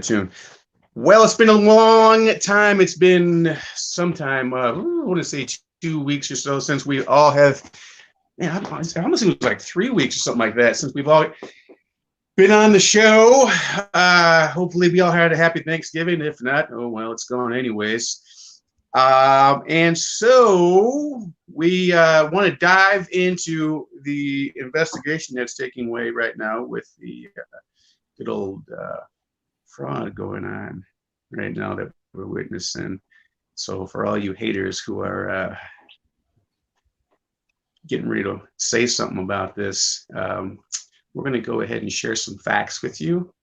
tune. Well, it's been a long time. It's been sometime, I want to say 2 weeks or so since we all have, man, I almost think it was like 3 weeks or something like that since we've all been on the show. Hopefully we all had a happy Thanksgiving. If not, oh, well, it's gone anyways. And so we want to dive into the investigation that's taking way right now with the good old fraud going on right now that we're witnessing. So for all you haters who are getting ready to say something about this, we're going to go ahead and share some facts with you,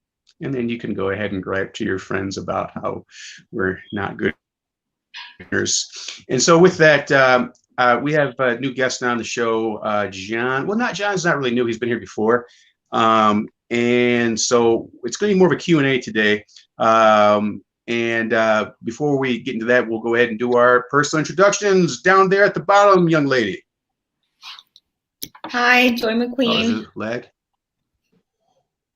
and then you can go ahead and gripe to your friends about how we're not good. And so with that, we have a new guest on the show, John. Well, not John's not really new. He's been here before. And so it's going to be more of a Q&A today. And before we get into that, we'll go ahead and do our personal introductions. Down there at the bottom, young lady. Hi, Joy McQueen. Lag.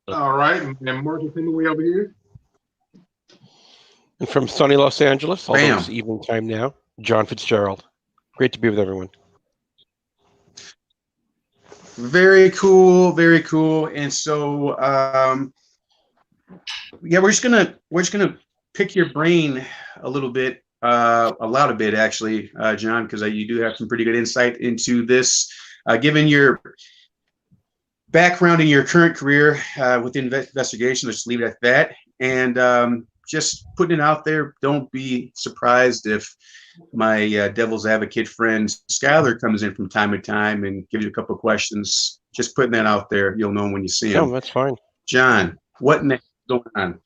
All right, and Marcus Hemingway over here. And from sunny Los Angeles, although it's evening time now, John Fitzgerald. Great to be with everyone. Very cool, very cool. And so, yeah, we're just gonna pick your brain a little bit, a lot of bit actually, John, because you do have some pretty good insight into this, given your background in your current career with investigation. Let's leave it at that. And just putting it out there, don't be surprised if my devil's advocate friend Skylar comes in from time to time and gives you a couple of questions. Just putting that out there. You'll know when you see him. No, that's fine. John, what next is going on?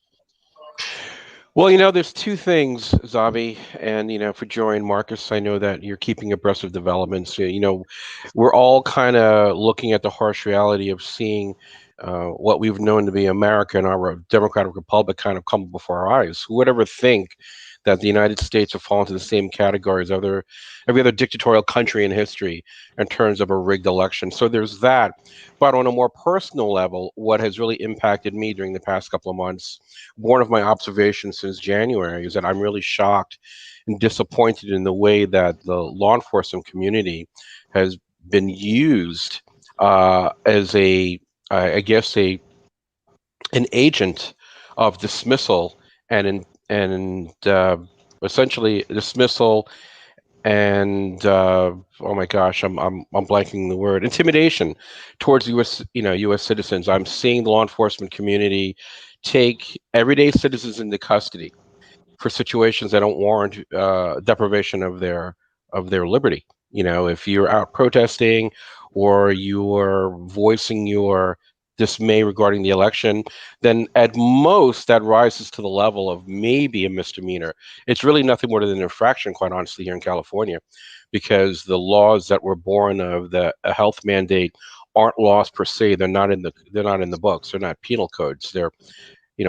Well, there's two things, Zabi, and, for Joy and Marcus, I know that you're keeping abreast of developments. We're all kind of looking at the harsh reality of seeing what we've known to be America and our democratic republic kind of come before our eyes. Who would ever think that the United States will fall into the same category as every other dictatorial country in history in terms of a rigged election? So there's that. But on a more personal level, what has really impacted me during the past couple of months, one of my observations since January, is that I'm really shocked and disappointed in the way that the law enforcement community has been used as an agent of dismissal and essentially dismissal and oh my gosh, I'm blanking the word, intimidation towards U.S. citizens. I'm seeing the law enforcement community take everyday citizens into custody for situations that don't warrant deprivation of their liberty. If you're out protesting or you're voicing your dismay regarding the election, then at most that rises to the level of maybe a misdemeanor. It's really nothing more than an infraction, quite honestly, here in California, because the laws that were born of the health mandate aren't laws per se. They're not in the books. They're not penal codes. They're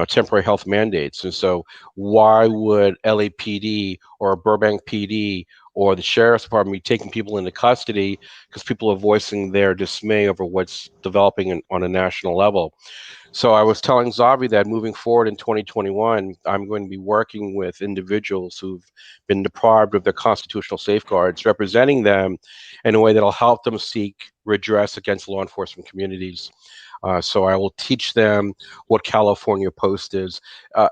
temporary health mandates. And so why would LAPD or Burbank PD or the sheriff's department be taking people into custody because people are voicing their dismay over what's developing on a national level? So I was telling Zavi that moving forward in 2021, I'm going to be working with individuals who've been deprived of their constitutional safeguards, representing them in a way that'll help them seek redress against law enforcement communities. So I will teach them what California Post is.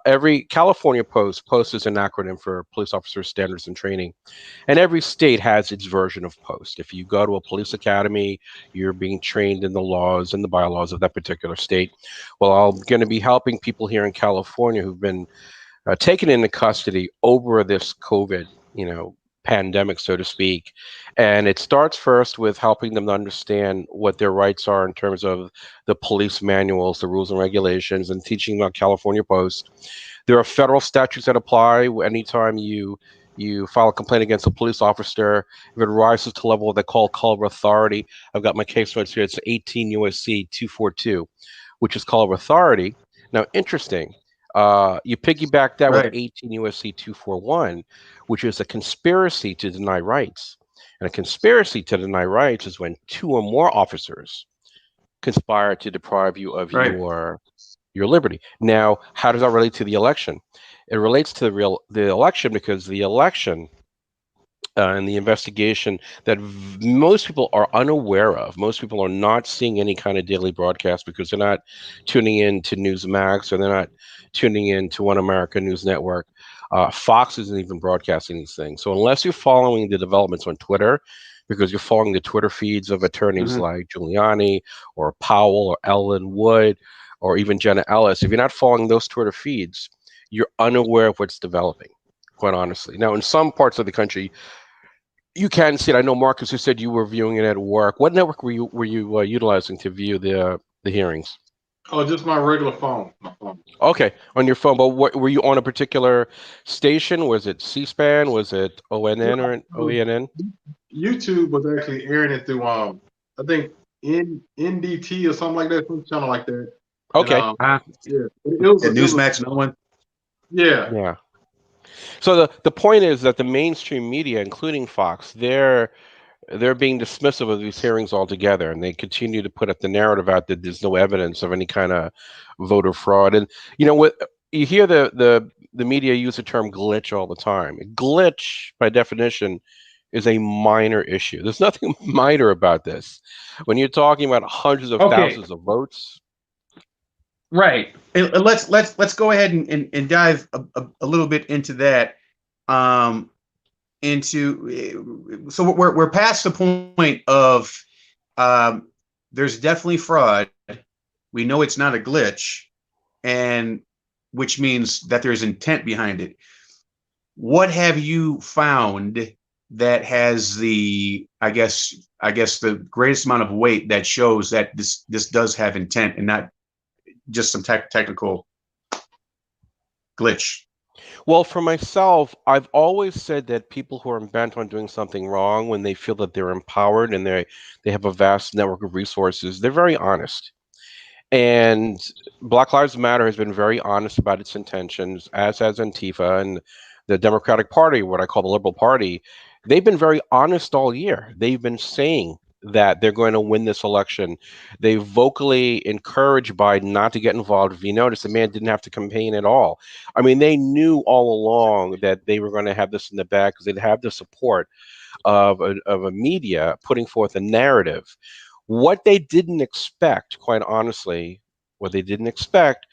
Every California Post is an acronym for Police Officer Standards and Training. And every state has its version of Post. If you go to a police academy, you're being trained in the laws and the bylaws of that particular state. Well, I'm going to be helping people here in California who've been taken into custody over this COVID, pandemic, so to speak. And it starts first with helping them to understand what their rights are in terms of the police manuals, the rules and regulations, and teaching about California Post. There are federal statutes that apply. Anytime you file a complaint against a police officer, if it rises to the level of they call of authority, I've got my case notes here, it's 18 U.S.C. 242, which is call of authority. Now, interesting. You piggyback that with 18 U.S.C. 241, which is a conspiracy to deny rights. And a conspiracy to deny rights is when two or more officers conspire to deprive you of your liberty. Now, how does that relate to the election? It relates to the election because the election and the investigation that most people are unaware of. Most people are not seeing any kind of daily broadcast because they're not tuning in to Newsmax or they're not tuning in to One America News Network. Fox isn't even broadcasting these things. So unless you're following the developments on Twitter, because you're following the Twitter feeds of attorneys like Giuliani or Powell or Ellen Wood or even Jenna Ellis, if you're not following those Twitter feeds, you're unaware of what's developing, quite honestly. Now, in some parts of the country, you can see it. I know Marcus, who said you were viewing it at work. What network were you utilizing to view the hearings? Oh, just my regular phone. My phone. Okay, on your phone. But what, were you on a particular station? Was it C-SPAN? Was it ONN or OENN? YouTube was actually airing it through I think NDT or something like that, some channel like that. Okay. And, yeah, it was Newsmax, no one. yeah. Yeah. So the point is that the mainstream media, including Fox, they're being dismissive of these hearings altogether, and they continue to put up the narrative out that there's no evidence of any kind of voter fraud. And what you hear the media use the term glitch all the time. Glitch, by definition, is a minor issue. There's nothing minor about this. When you're talking about hundreds of thousands of votes, right? And let's go ahead and dive a little bit into that. So we're past the point of there's definitely fraud. We know it's not a glitch, and which means that there's intent behind it. What have you found that has I guess the greatest amount of weight that shows that this does have intent and not just some technical glitch? well, for myself, I've always said that people who are bent on doing something wrong, when they feel that they're empowered and they have a vast network of resources, they're very honest. And Black Lives Matter has been very honest about its intentions, as has Antifa and the Democratic Party, what I call the Liberal Party. They've been very honest all year. They've been saying that they're going to win this election. They vocally encouraged Biden not to get involved. If you notice, the man didn't have to campaign at all. I mean, they knew all along that they were going to have this in the bag because they'd have the support of a media putting forth a narrative. What they didn't expect, quite honestly, what they didn't expect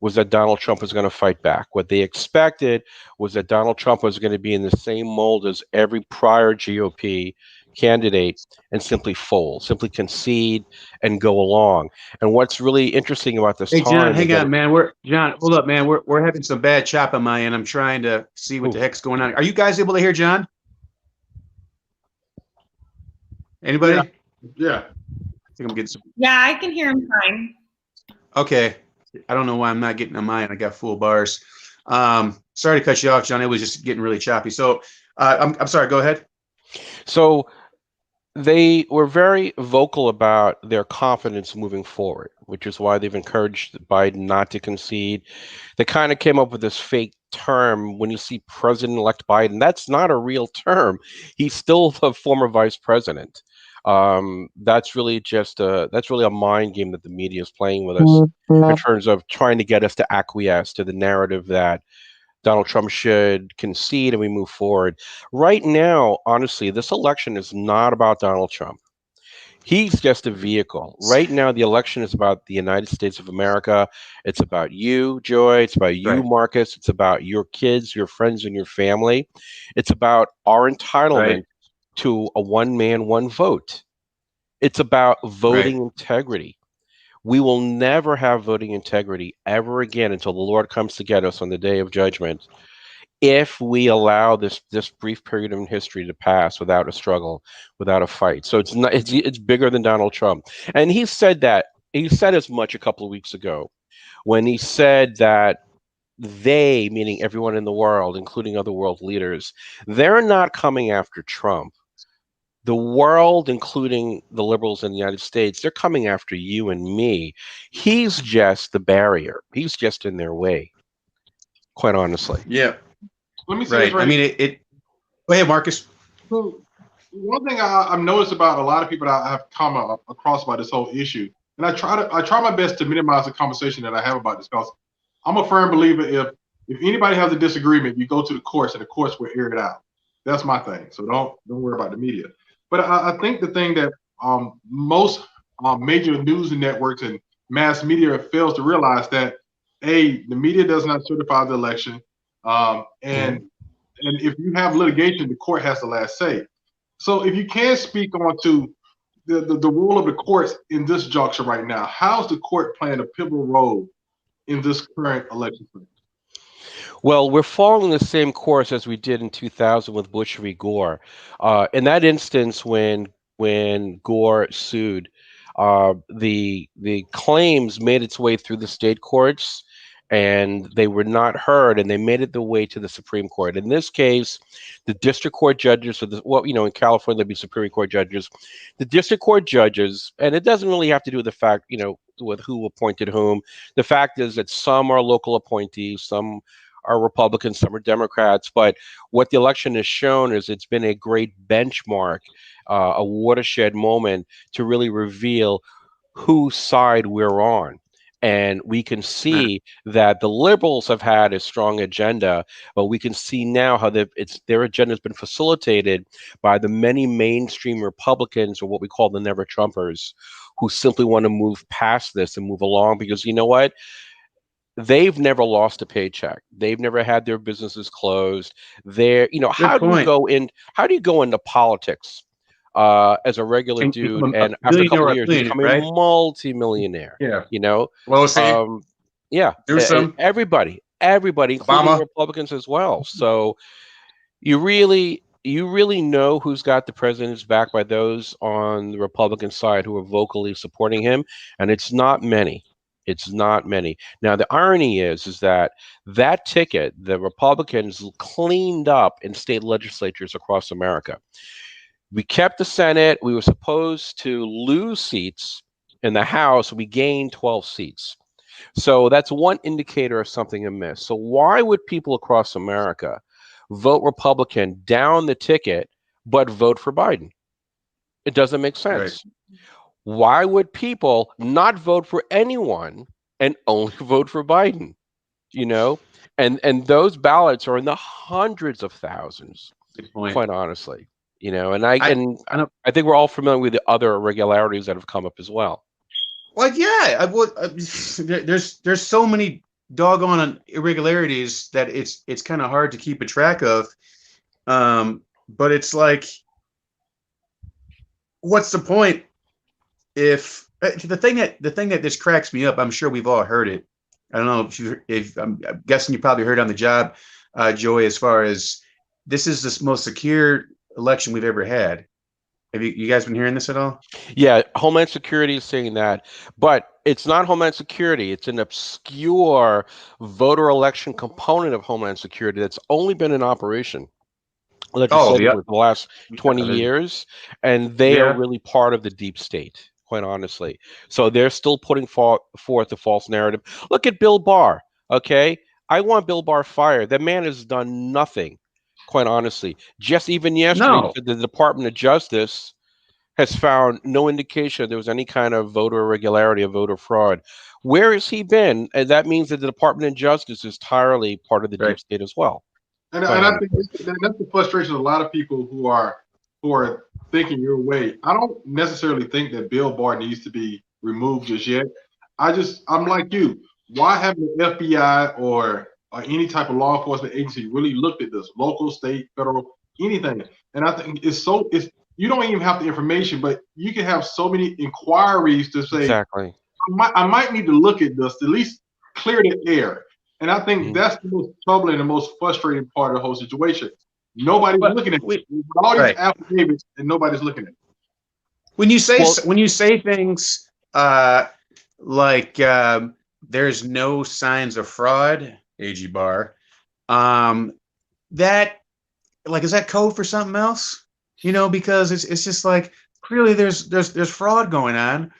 was that Donald Trump was going to fight back. What they expected was that Donald Trump was going to be in the same mold as every prior GOP candidate and simply fold, simply concede and go along. And what's really interesting about this Hey, John, time, hang on, man. John, hold up, man. We're having some bad chop on my end. I'm trying to see what the heck's going on. Are you guys able to hear John? Anybody? Yeah. I think I'm getting some. Yeah, I can hear him fine. Okay. I don't know why I'm not getting on mine. I got full bars. Sorry to cut you off, John. It was just getting really choppy. So I'm sorry. Go ahead. So they were very vocal about their confidence moving forward, which is why they've encouraged Biden not to concede. They kind of came up with this fake term when you see President-elect Biden. That's not a real term. He's still the former vice president. That's really a mind game that the media is playing with us in terms of trying to get us to acquiesce to the narrative that Donald Trump should concede and we move forward. Right now, honestly, this election is not about Donald Trump. He's just a vehicle. Right now, the election is about the United States of America. It's about you, Joy. It's about you, Right. Marcus. It's about your kids, your friends, and your family. It's about our entitlement to a one man, one vote. It's about voting integrity. We will never have voting integrity ever again until the Lord comes to get us on the day of judgment if we allow this brief period in history to pass without a struggle, without a fight. So it's bigger than Donald Trump. And he said as much a couple of weeks ago when he said that they, meaning everyone in the world, including other world leaders, they're not coming after Trump. The world, including the liberals in the United States, they're coming after you and me. He's just the barrier. He's just in their way, quite honestly. Yeah. Let me say this I mean, it. Go ahead, Marcus. So one thing I've noticed about a lot of people that I have come across about this whole issue And I try my best to minimize the conversation that I have about this because I'm a firm believer if anybody has a disagreement, you go to the courts and the courts will air it out. That's my thing. So don't worry about the media. But I think the thing that most major news networks and mass media fails to realize that the media does not certify the election, and if you have litigation, the court has the last say. So if you can speak on to the role of the courts in this juncture right now, how's the court playing a pivotal role in this current election? Well, we're following the same course as we did in 2000 with Bush v. Gore. In that instance, when Gore sued, the claims made its way through the state courts, and they were not heard, and they made it the way to the Supreme Court. In this case, the district court judges, in California there'd be Superior Court judges, the district court judges, and it doesn't really have to do with the fact, with who appointed whom. The fact is that some are local appointees, some are Republicans, some are Democrats. But what the election has shown is it's been a great benchmark, a watershed moment to really reveal whose side we're on. And we can see that the liberals have had a strong agenda, but we can see now how their agenda has been facilitated by the many mainstream Republicans, or what we call the never Trumpers, who simply want to move past this and move along because you know what? They've never lost a paycheck. They've never had their businesses closed. How do you go into politics as a regular dude, and after a couple of years become a multi-millionaire? Yeah. Well, yeah. There's some everybody, including Obama. Republicans as well. So you really know who's got the president's back by those on the Republican side who are vocally supporting him, and it's not many. It's not many. Now, the irony is that ticket, the Republicans cleaned up in state legislatures across America. We kept the Senate. We were supposed to lose seats in the House. We gained 12 seats. So that's one indicator of something amiss. So why would people across America vote Republican down the ticket, but vote for Biden? It doesn't make sense. Right. Why would people not vote for anyone and only vote for Biden? And those ballots are in the hundreds of thousands, quite honestly. And I think we're all familiar with the other irregularities that have come up as well. Well, yeah, there's so many doggone irregularities that it's kind of hard to keep a track of. But it's like, what's the point? If the thing that just cracks me up, I'm sure we've all heard it. I don't know if I'm guessing you probably heard on the job, Joey, as far as this is the most secure election we've ever had. Have you guys been hearing this at all? Yeah, Homeland Security is saying that, but it's not Homeland Security. It's an obscure voter election component of Homeland Security that's only been in operation for the last 20 years, and they are really part of the deep state, quite honestly. So they're still putting forth a false narrative. Look at Bill Barr, okay? I want Bill Barr fired. That man has done nothing, quite honestly. Just even yesterday, the Department of Justice has found no indication there was any kind of voter irregularity or voter fraud. Where has he been? And that means that the Department of Justice is entirely part of the deep state as well. And I think that's the frustration of a lot of people who are thinking your way. I don't necessarily think that Bill Barr needs to be removed just yet. I'm like you. Why haven't the FBI or any type of law enforcement agency really looked at this? Local, state, federal, anything. And I think you don't even have the information, but you can have so many inquiries to say, exactly. I might need to look at this to at least clear the air. And I think that's the most troubling and most frustrating part of the whole situation. Nobody's looking at it. All these affidavits, and nobody's looking at it. When you say things like there's no signs of fraud, AG Barr, that is that code for something else? Because it's just like clearly there's fraud going on.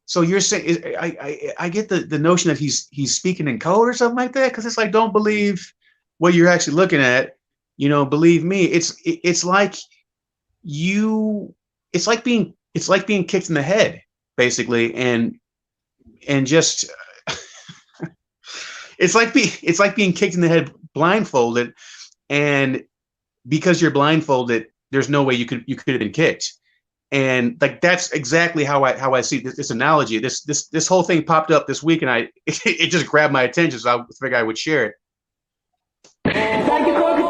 So you're saying I get the notion that he's speaking in code or something like that, because it's like, don't believe what you're actually looking at. Believe me. It's like being kicked in the head, basically, and and just it's like being kicked in the head blindfolded, and because you're blindfolded, there's no way you could have been kicked. And like that's exactly how I see this analogy. This whole thing popped up this week, and it just grabbed my attention, so I figured I would share it. Thank you for the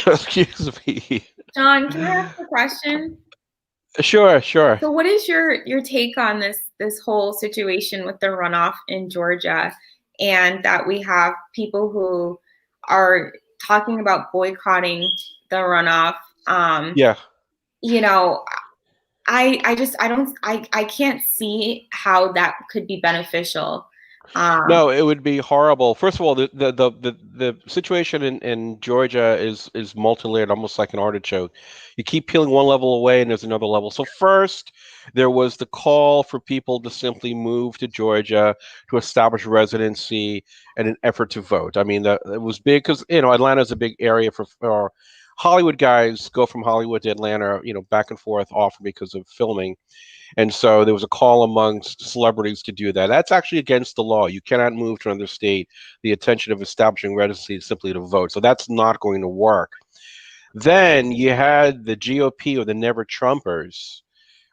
Excuse me. John, can I ask a question? Sure. So what is your take on this whole situation with the runoff in Georgia, and that we have people who are talking about boycotting the runoff? Yeah. You know, I can't see how that could be beneficial. No, it would be horrible. First of all, the situation in Georgia is multi-layered, almost like an artichoke. You keep peeling one level away, and there's another level. So first, there was the call for people to simply move to Georgia to establish residency in an effort to vote. I mean, it was big because Atlanta is a big area for Hollywood guys go from Hollywood to Atlanta, back and forth often because of filming. And so there was a call amongst celebrities to do that. That's actually against the law. You cannot move to another state the intention of establishing residency simply to vote. So that's not going to work. Then you had the GOP, or the Never Trumpers,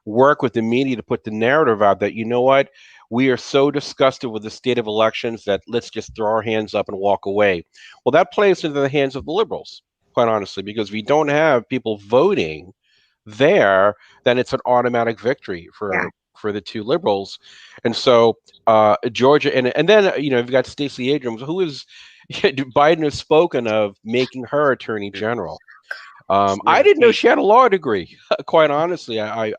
work with the media to put the narrative out that, you know what, we are so disgusted with the state of elections that let's just throw our hands up and walk away. Well, that plays into the hands of the liberals, quite honestly, because if we don't have people voting there, then it's an automatic victory for the two liberals. And so Georgia, and then you've got Stacey Abrams, who is Biden has spoken of making her attorney general. I didn't know she had a law degree. Quite honestly, I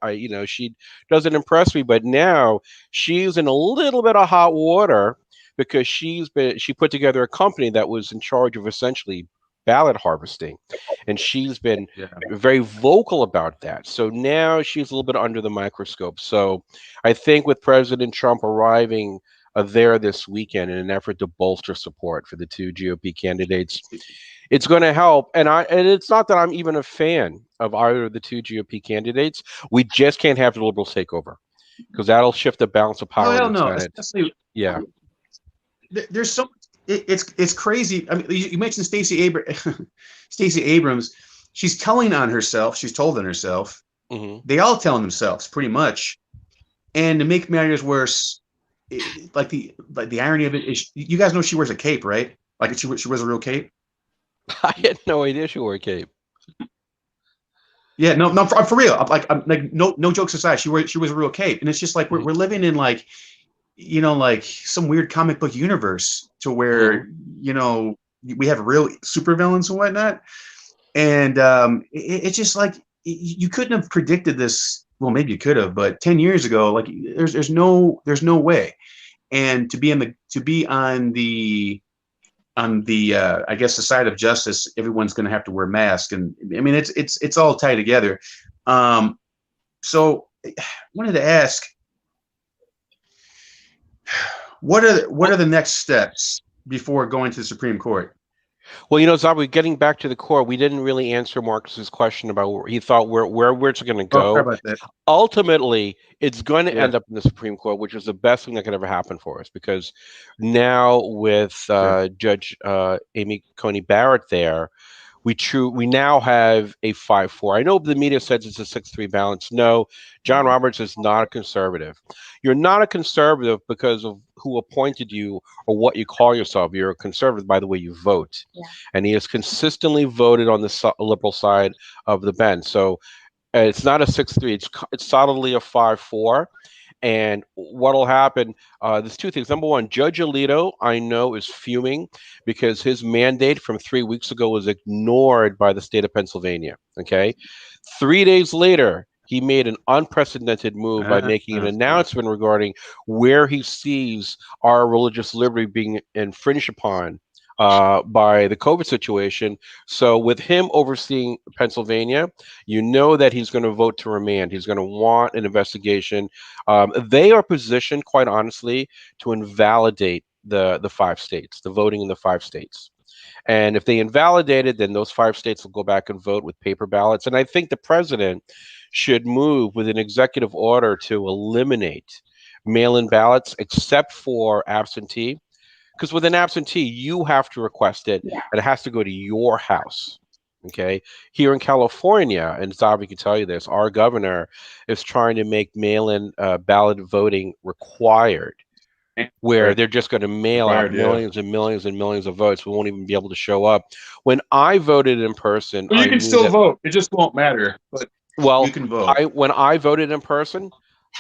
she doesn't impress me. But now she's in a little bit of hot water because she put together a company that was in charge of essentially ballot harvesting, and she's been very vocal about that. So now she's a little bit under the microscope. So I think with President Trump arriving there this weekend in an effort to bolster support for the two GOP candidates, it's going to help. And it's not that I'm even a fan of either of the two GOP candidates. We just can't have the liberals take over, because that'll shift the balance of power in the Senate. Especially, yeah. There's so it's crazy. I mean, you mentioned Stacey Abrams. She's telling on herself. She's told on herself. Mm-hmm. They all tell on themselves, pretty much. And to make matters worse, like the irony of it is, you guys know she wears a cape, right? Like she wears a real cape. I had no idea she wore a cape. Yeah, no, for real. I'm like, no jokes aside, she wears a real cape, and it's just like we're living in like, like some weird comic book universe to where, we have real supervillains and whatnot. And it's just like, you couldn't have predicted this. Well, maybe you could have, but 10 years ago, like there's no way. And to be on the I guess the side of justice, everyone's going to have to wear masks. And I mean, it's all tied together. So I wanted to ask, what are the next steps before going to the Supreme Court? Well, Zabi, getting back to the core, we didn't really answer Marcus's question about where he thought where it's going to go. Sorry about that. Ultimately, it's going to end up in the Supreme Court, which is the best thing that could ever happen for us, because now with Judge Amy Coney Barrett there, we now have a 5-4. I know the media says it's a 6-3 balance. No, John Roberts is not a conservative. You're not a conservative because of who appointed you or what you call yourself. You're a conservative by the way you vote. Yeah. And he has consistently voted on the liberal side of the bench. So it's not a 6-3. It's solidly a 5-4. And what'll happen, there's two things. Number one, Judge Alito, I know, is fuming because his mandate from 3 weeks ago was ignored by the state of Pennsylvania. Okay. 3 days later, he made an unprecedented move by making an announcement regarding where he sees our religious liberty being infringed upon by the COVID situation. So with him overseeing Pennsylvania, you know that he's going to vote to remand. He's going to want an investigation. They are positioned, quite honestly, to invalidate the 5 states, the voting in the 5 states. And if they invalidate it, then those 5 states will go back and vote with paper ballots. And I think the president should move with an executive order to eliminate mail-in ballots, except for absentee. Because with an absentee, you have to request it, Yeah. and it has to go to your house. Okay. Here in California, and Zavi can tell you this, our governor is trying to make mail-in ballot voting required, where Right. they're just going to mail out Required, yeah. millions and millions and millions of votes. We won't even be able to show up. When I voted in person, Well, you I can knew still that. vote. It just won't matter, but you Well, can vote. when I voted in person,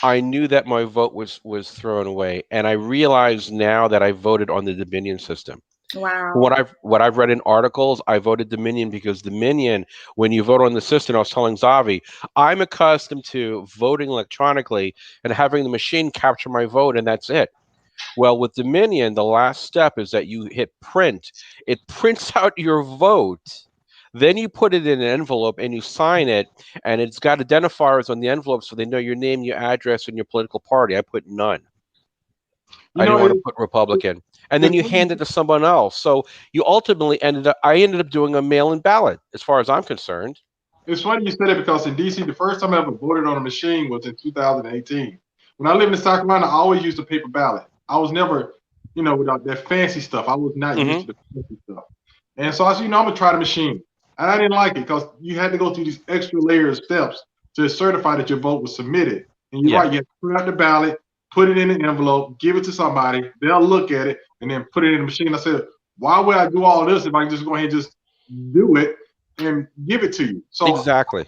I knew that my vote was thrown away, and I realize now that I voted on the Dominion system. Wow. What I've read in articles, I voted Dominion because Dominion, when you vote on the system, I was telling Zavi, I'm accustomed to voting electronically and having the machine capture my vote, and that's it. Well, with Dominion, the last step is that you hit print. It prints out your vote. Then you put it in an envelope and you sign it, and it's got identifiers on the envelope so they know your name, your address, and your political party. I put none. You I didn't know, want to put Republican. And then you hand it to someone else. So you ultimately I ended up doing a mail-in ballot, as far as I'm concerned. it's funny you said it because in DC, the first time I ever voted on a machine was in 2018. When I lived in South Carolina, I always used a paper ballot. I was never, without that fancy stuff. I was not used to the fancy stuff. And so I said, I'm going to try the machine. And I didn't like it because you had to go through these extra layer of steps to certify that your vote was submitted. And you're right, you have to print out the ballot, put it in an envelope, give it to somebody, they'll look at it, and then put it in the machine. I said, why would I do all this if I can just go ahead and just do it and give it to you? So Exactly.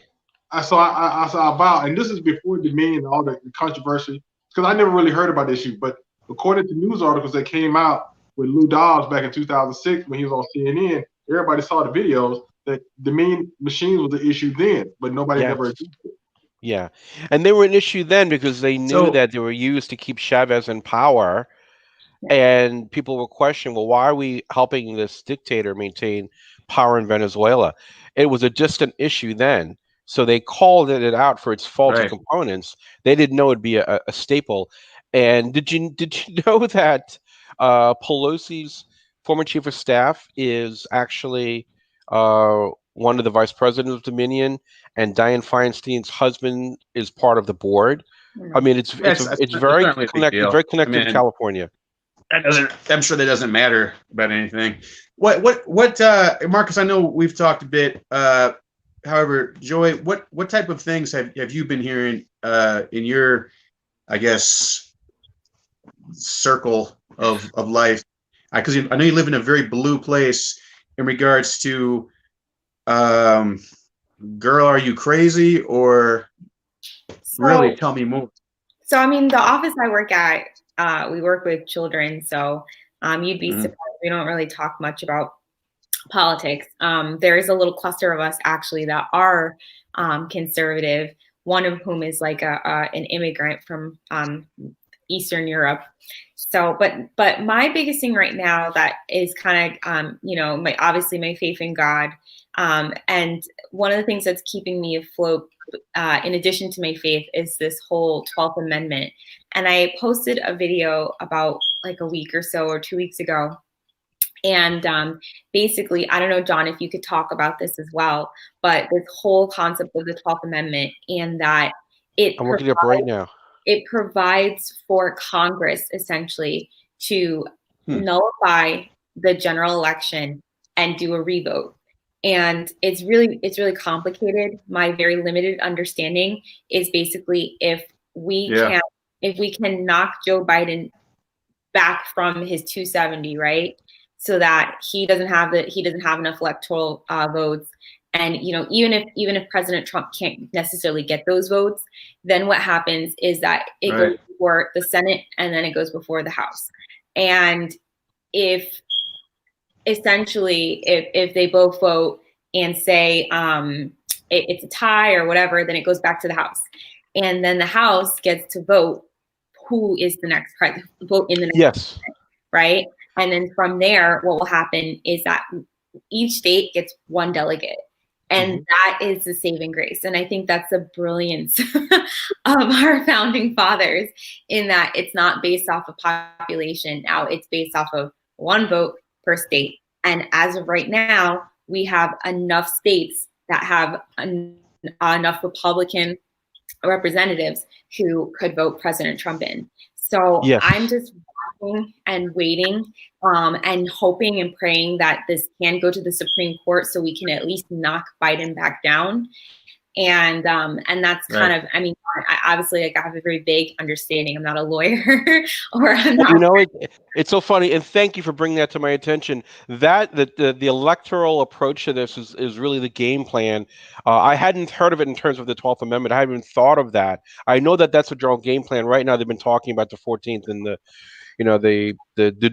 I vow, and this is before Dominion and all the controversy, because I never really heard about this issue. But according to news articles that came out with Lou Dobbs back in 2006 when he was on CNN, everybody saw the videos that Dominion machines was the issue then, but nobody ever addressed it. Yeah. And they were an issue then because they knew that they were used to keep Chavez in power. And people were questioning, well, why are we helping this dictator maintain power in Venezuela? It was a distant issue then. So they called it out for its faulty components. They didn't know it'd be a staple. And did you know that Pelosi's former chief of staff is actually one of the vice presidents of Dominion, and Dianne Feinstein's husband is part of the board? I mean, it's very connected, very connected to California. That doesn't. I'm sure that doesn't matter about anything. What, Marcus? I know we've talked a bit. However, Joy, what type of things have you been hearing in your, I guess, circle of life? Because I know you live in a very blue place in regards to, girl, are you crazy? Or really, tell me more. So, I mean, the office I work at, we work with children, so you'd be surprised. We don't really talk much about politics. There is a little cluster of us actually that are conservative, one of whom is like an immigrant from Eastern Europe. So, but my biggest thing right now that is kind of, obviously my faith in God. And one of the things that's keeping me afloat, in addition to my faith, is this whole 12th Amendment. And I posted a video about like a week or so, or 2 weeks ago. And basically, I don't know, John, if you could talk about this as well, but this whole concept of the 12th Amendment, and that I'm looking it up right now. It provides for Congress essentially to nullify the general election and do a revote. And it's really complicated. My very limited understanding is basically if we can knock Joe Biden back from his 270, right? So that he doesn't have enough electoral votes. And even if President Trump can't necessarily get those votes, then what happens is that it goes before the Senate and then it goes before the House. And if they both vote and say it's a tie or whatever, then it goes back to the House, and then the House gets to vote who is the next president, vote in the next president, right? And then from there, what will happen is that each state gets one delegate. And that is the saving grace. And I think that's the brilliance of our founding fathers, in that it's not based off of population. Now it's based off of one vote per state. And as of right now, we have enough states that have enough Republican representatives who could vote President Trump in. So Yes. I'm just watching and waiting and hoping and praying that this can go to the Supreme Court so we can at least knock Biden back down. And that's kind of, I mean, I obviously, like, I have a very vague understanding. I'm not a lawyer, or I'm not. You know, it's so funny, and thank you for bringing that to my attention. That the electoral approach to this is really the game plan. I hadn't heard of it in terms of the 12th Amendment. I hadn't even thought of that. I know that that's a general game plan. Right now, they've been talking about the 14th and the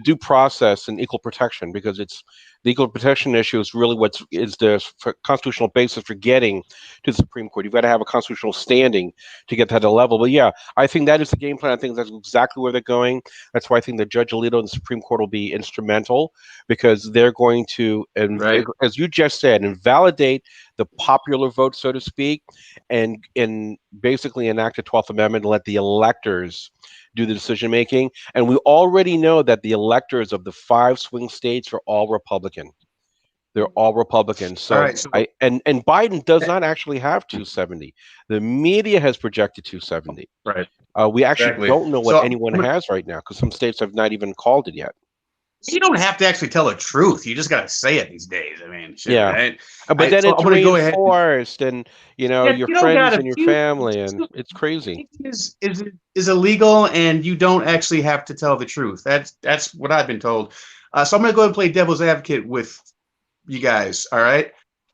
due process and equal protection, because it's the equal protection issue is really what is the constitutional basis for getting to the Supreme Court. You've got to have a constitutional standing to get to that level. But yeah, I think that is the game plan. I think that's exactly where they're going. That's why I think that Judge Alito in the Supreme Court will be instrumental, because they're going to, and as you just said, invalidate the popular vote, so to speak, and basically enact the 12th Amendment and let the electors do the decision making. And we already know that the electors of the 5 swing states are all Republican. They're all Republican. So, and Biden does not actually have 270. The media has projected 270. Right. We actually don't know what anyone has right now, because some states have not even called it yet. You don't have to actually tell the truth. You just got to say it these days. I mean, shit, yeah. Right? But then it's reinforced, and your friends and your family, and it's crazy. Is illegal, and you don't actually have to tell the truth. That's what I've been told. So I'm going to go ahead and play devil's advocate with you guys. All right,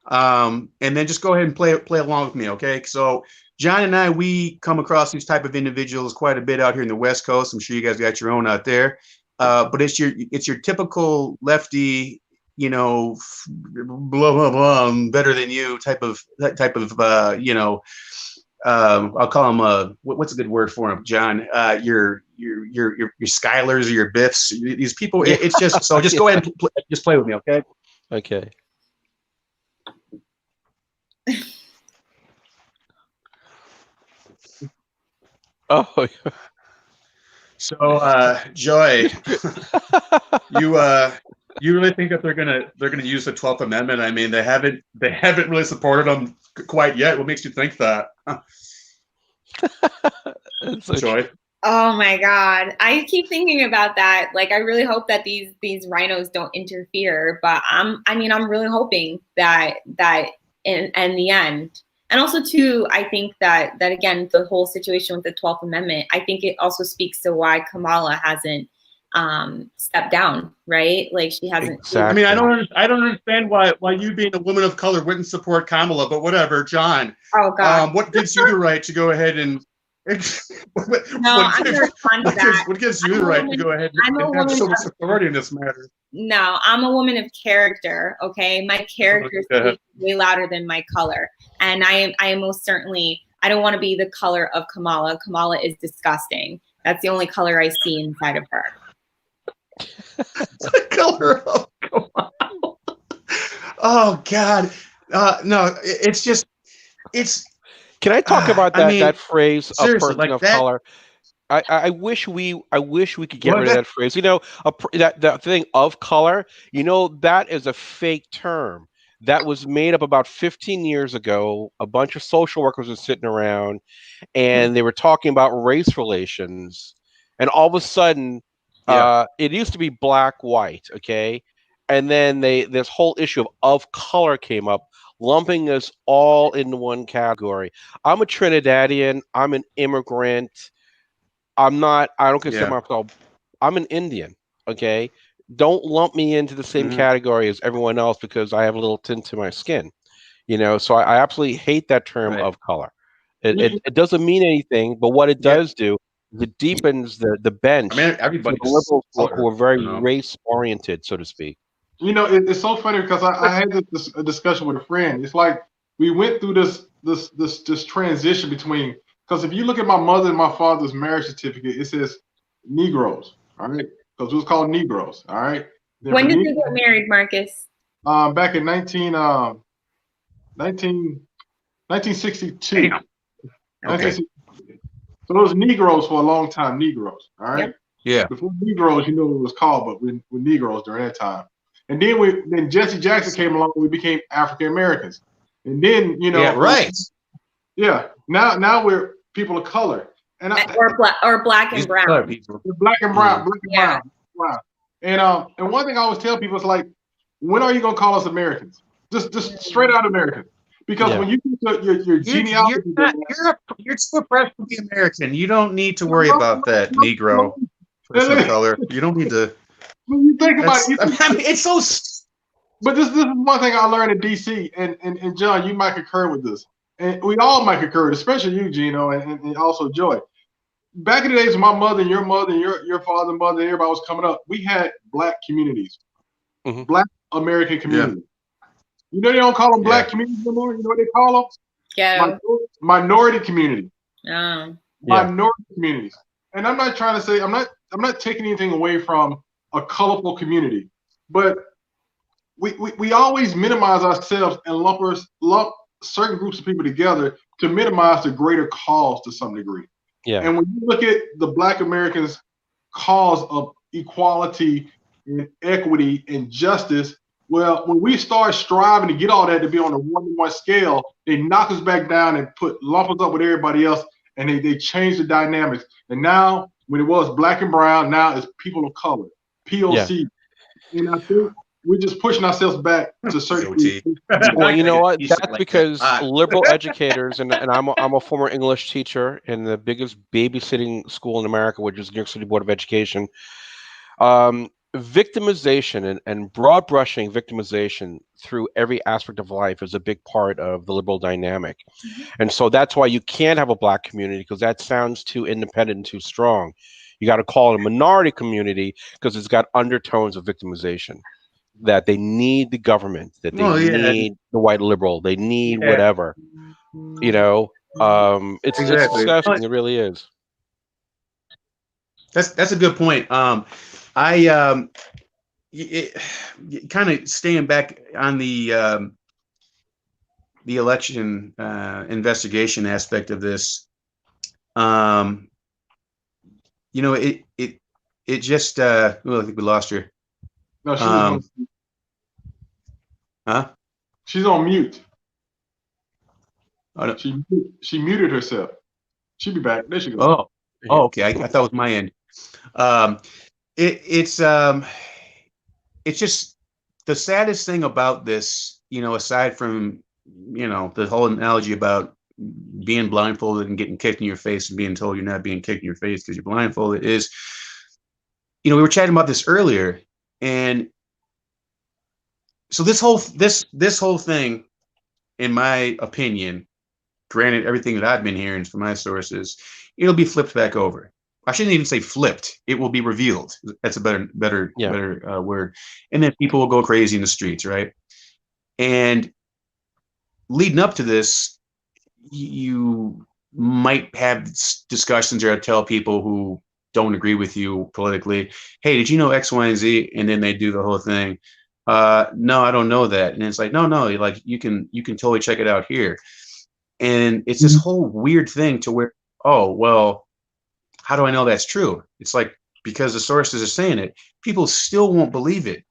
and then just go ahead and play along with me. Okay, so John and I, we come across these type of individuals quite a bit out here in the West Coast. I'm sure you guys got your own out there. But it's your typical lefty, blah blah blah, better than you type of I'll call them what's a good word for them, John? Your Skylers or your Biffs. These people, it's just so. Just go ahead and just play with me, okay? Okay. Oh. So, Joy, you really think that they're gonna use the 12th Amendment? I mean, they haven't really supported them quite yet. What makes you think that? Joy. Oh my God, I keep thinking about that. Like, I really hope that these rhinos don't interfere. But I'm really hoping that in the end. And also, too, I think that again, the whole situation with the 12th Amendment, I think it also speaks to why Kamala hasn't stepped down, right? Like, she hasn't. Exactly. I mean, I don't understand why you, being a woman of color, wouldn't support Kamala, but whatever, John. Oh God. What gives you the right to go ahead and? What gives you the right to go ahead and have so much authority in this matter? No, I'm a woman of character. Okay, my character speaks way louder than my color, and I am most certainly. I don't want to be the color of Kamala. Kamala is disgusting. That's the only color I see inside of her. The color of Kamala. Oh God, no! It's. Can I talk about that phrase, a person like of that, color? I wish we could get rid of that phrase. That thing of color. That is a fake term that was made up about 15 years ago. A bunch of social workers were sitting around, and they were talking about race relations, and all of a sudden, it used to be black, white, okay, and then this whole issue of color came up, lumping us all into one category. I'm a Trinidadian. I'm an immigrant. I don't consider myself, I'm an Indian. Okay. Don't lump me into the same category as everyone else because I have a little tint to my skin. So I absolutely hate that term of color. It doesn't mean anything, but what it does do is it deepens the bench. I mean, everybody, the liberals who are very race oriented, so to speak. It's so funny because I had a discussion with a friend. It's like we went through this transition between, because if you look at my mother and my father's marriage certificate, it says Negroes, all right? because it was called Negroes. All right. Then When for did ne- they get married, Marcus? back in 1962. Damn. Okay. 1962. So it was Negroes for a long time. Negroes. All right. Yep. Yeah. Before Negroes, you know what it was called, but we're Negroes during that time. And then Jesse Jackson came along. We became African Americans. And then Yeah. Right. Yeah. Now we're people of color. And Or black and These brown. other people. we're black and brown, black and Yeah. brown. And one thing I always tell people is like, when are you gonna call us Americans? Just straight out Americans. Because Yeah. when you put your You're genealogy, you're too oppressed to be American. You don't need to worry about that, Negro, person of color. You don't need to. when you think about it, I mean, it's so. but this is one thing I learned in DC, and John, you might concur with this, and we all might concur, especially you, Gino, and also Joy. Back in the days, when my mother and your father and mother, and everybody was coming up, we had black communities, Mhm. black American communities. You know they don't call them black communities anymore. You know what they call them? Yeah. Minority community. Yeah. Minority communities. And I'm not trying to say I'm not taking anything away from a colorful community, but we always minimize ourselves and lump certain groups of people together to minimize the greater cause to some degree. Yeah. And when you look at the Black Americans' cause of equality and equity and justice, well, when we start striving to get all that to be on a 1-to-1 scale, they knock us back down and lump us up with everybody else, and they change the dynamics. And now, when it was black and brown, now it's people of color, POC. Yeah. And I think we're just pushing ourselves back to certain. Well, you know what? You sound That's like because that. liberal educators, and I'm a former English teacher in the biggest babysitting school in America, which is New York City Board of Education. Victimization and broad brushing victimization through every aspect of life is a big part of the liberal dynamic. And so that's why you can't have a black community, because that sounds too independent and too strong. You got to call it a minority community because it's got undertones of victimization, that they need the government, that they need the white liberal, they need whatever, you know. It's disgusting. It really is. That's a good point. Kind of staying back on the election investigation aspect of this. You know, it just well, I think we lost her. No, she's on. Huh? She's on mute. Oh, no. She muted herself. She'll be back. There she goes. Oh, okay. I thought it was my end. It's just the saddest thing about this, you know, aside from, you know, the whole analogy about being blindfolded and getting kicked in your face and being told you're not being kicked in your face because you're blindfolded, is, you know, we were chatting about this earlier, and so this whole thing, in my opinion, granted everything that I've been hearing from my sources, it'll be flipped back over. I shouldn't even say flipped. It will be revealed. That's a better word. And then people will go crazy in the streets, right? And leading up to this, you might have discussions or tell people who don't agree with you politically, hey, did you know X, Y, and Z? And then they do the whole thing. No, I don't know that. And it's like, no, like you can totally check it out here. And it's this whole weird thing to where, oh, well, how do I know that's true? It's like, because the sources are saying it, people still won't believe it.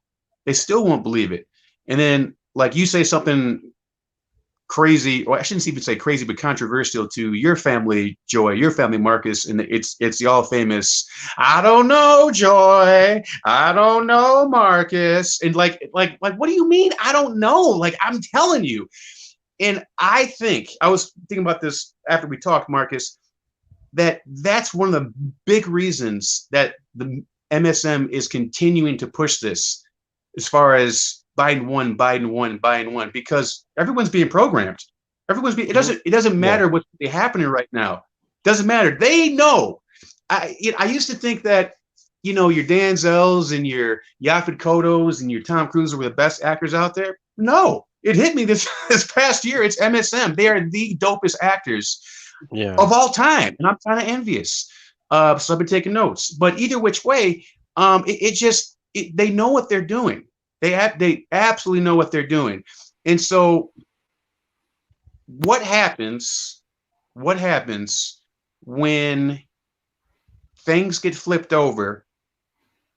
They still won't believe it. And then, like, you say something crazy, or I shouldn't even say crazy, but controversial to your family, Joy, your family, Marcus, and it's the all famous, I don't know, Joy, I don't know, Marcus. And like, what do you mean? I don't know. Like, I'm telling you. And I was thinking about this after we talked, Marcus, that's one of the big reasons that the MSM is continuing to push this, as far as Biden won, because everyone's being programmed. It doesn't matter what's happening right now. It doesn't matter. They know. I used to think that, you know, your Danzels and your Yaphet Kottos and your Tom Cruise were the best actors out there. No, it hit me this past year. It's MSM. They are the dopest actors of all time, and I'm kind of envious. So I've been taking notes. But either which way, They know what they're doing. They absolutely know what they're doing. And so what happens when things get flipped over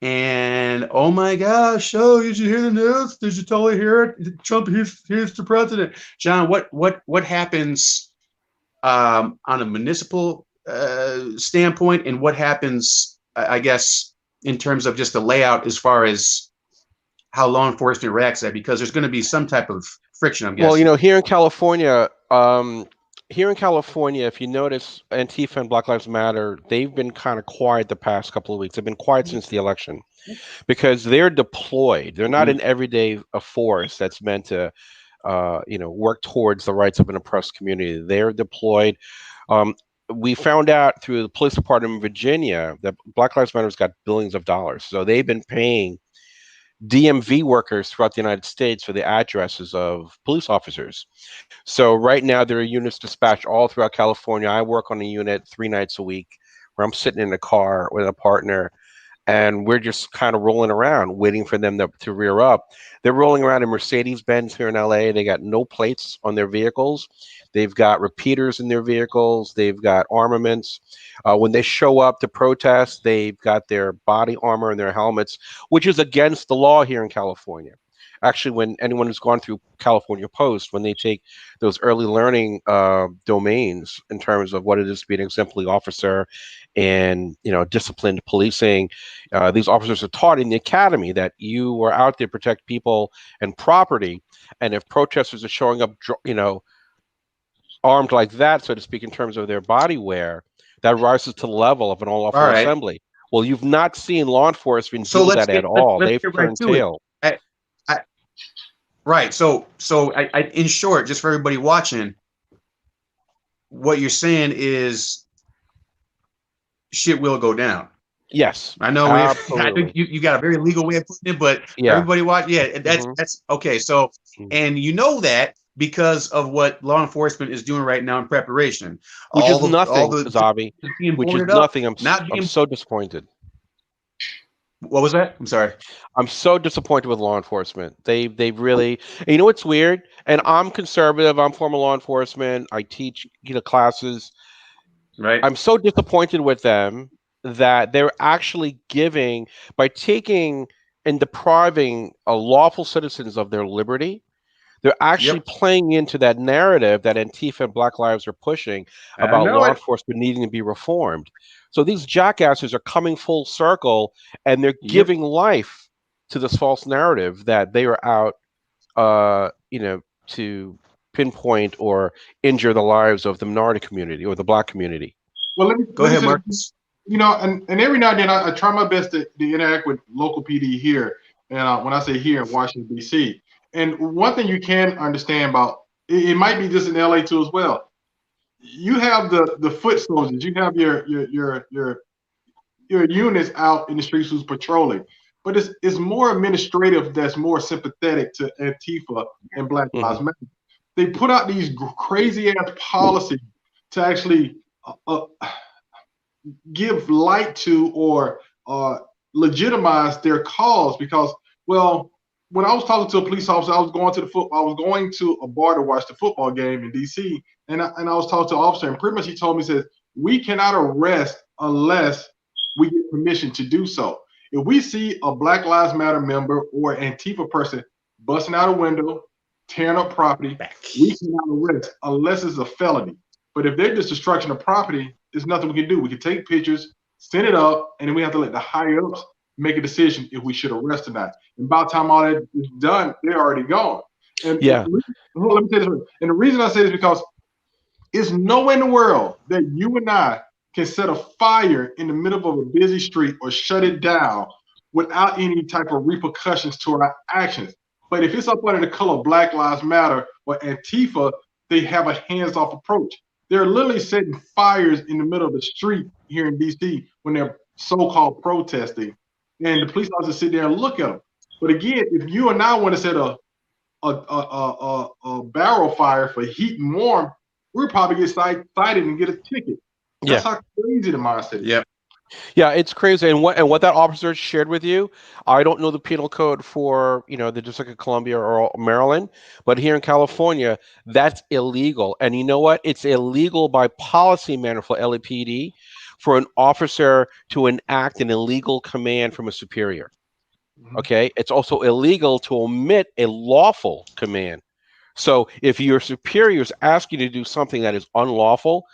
and oh my gosh, oh, did you hear the news? Did you totally hear it? Trump, here's the president. John, what happens on a municipal standpoint, and what happens, I guess, in terms of just the layout as far as how law enforcement reacts to that? Because there's going to be some type of friction, I'm guessing. Well, you know, here in California, if you notice, Antifa and Black Lives Matter, they've been kind of quiet the past couple of weeks. They've been quiet since the election because they're deployed. They're not an everyday force that's meant to, work towards the rights of an oppressed community. They're deployed. We found out through the police department in Virginia that Black Lives Matter's got billions of dollars. So they've been paying DMV workers throughout the United States for the addresses of police officers. So right now there are units dispatched all throughout California. I work on a unit 3 nights a week where I'm sitting in a car with a partner and we're just kind of rolling around waiting for them to rear up. They're rolling around in Mercedes-Benz here in LA. They got no plates on their vehicles. They've got repeaters in their vehicles. They've got armaments. When they show up to protest, they've got their body armor and their helmets, which is against the law here in California. Actually, when anyone who's gone through California Post, when they take those early learning domains in terms of what it is to be an exemplary officer and disciplined policing, these officers are taught in the academy that you are out there to protect people and property, and if protesters are showing up, armed like that, so to speak, in terms of their body wear, that rises to the level of an all-lawful assembly. Well, you've not seen law enforcement do that at all. They've turned tail. Right. So in short, just for everybody watching, what you're saying is shit will go down. Yes. I know you got a very legal way of putting it, but everybody watch. Yeah, that's okay. So, and you know that because of what law enforcement is doing right now in preparation. Which is nothing, Zabi. Which is nothing. I'm so disappointed. What was that? I'm sorry. I'm so disappointed with law enforcement. They really, and you know what's weird? And I'm conservative. I'm former law enforcement. I teach classes. Right. I'm so disappointed with them that they're actually giving, by taking and depriving lawful citizens of their liberty, they're actually playing into that narrative that Antifa and Black Lives are pushing about law enforcement needing to be reformed. So these jackasses are coming full circle, and they're giving life to this false narrative that they are out, to pinpoint or injure the lives of the minority community or the Black community. Well, go ahead, Marcus. And every now and then I try my best to interact with local PD here, and when I say here in Washington D.C. And one thing you can understand about it might be just in LA too as well. You have the foot soldiers. You have your units out in the streets who's patrolling, but it's more administrative. That's more sympathetic to Antifa and Black Lives Matter. They put out these crazy ass policies to actually give light to or legitimize their cause because, well, when I was talking to a police officer, I was going to a bar to watch the football game in DC, and I was talking to an officer, and pretty much he told me, he says, we cannot arrest unless we get permission to do so. If we see a Black Lives Matter member or Antifa person busting out a window, tearing up property, we cannot arrest unless it's a felony. But if they're just destruction of property, there's nothing we can do. We can take pictures, send it up, and then we have to let the higher ups make a decision if we should arrest or not. And by the time all that is done, they're already gone. And let me say this. And the reason I say this is because it's nowhere in the world that you and I can set a fire in the middle of a busy street or shut it down without any type of repercussions to our actions. But if it's up under the color of Black Lives Matter or Antifa, they have a hands-off approach. They're literally setting fires in the middle of the street here in DC when they're so-called protesting. And the police officers sit there and look at them. But again, if you and I want to set a barrel fire for heat and warm, we'll probably get cited and get a ticket. That's how crazy the mindset is. Yep. Yeah, it's crazy. And what that officer shared with you, I don't know the penal code for, the District of Columbia or Maryland, but here in California, that's illegal. And you know what? It's illegal by policy matter for LAPD for an officer to enact an illegal command from a superior. Mhm. Okay? It's also illegal to omit a lawful command. So if your superiors ask you to do something that is unlawful,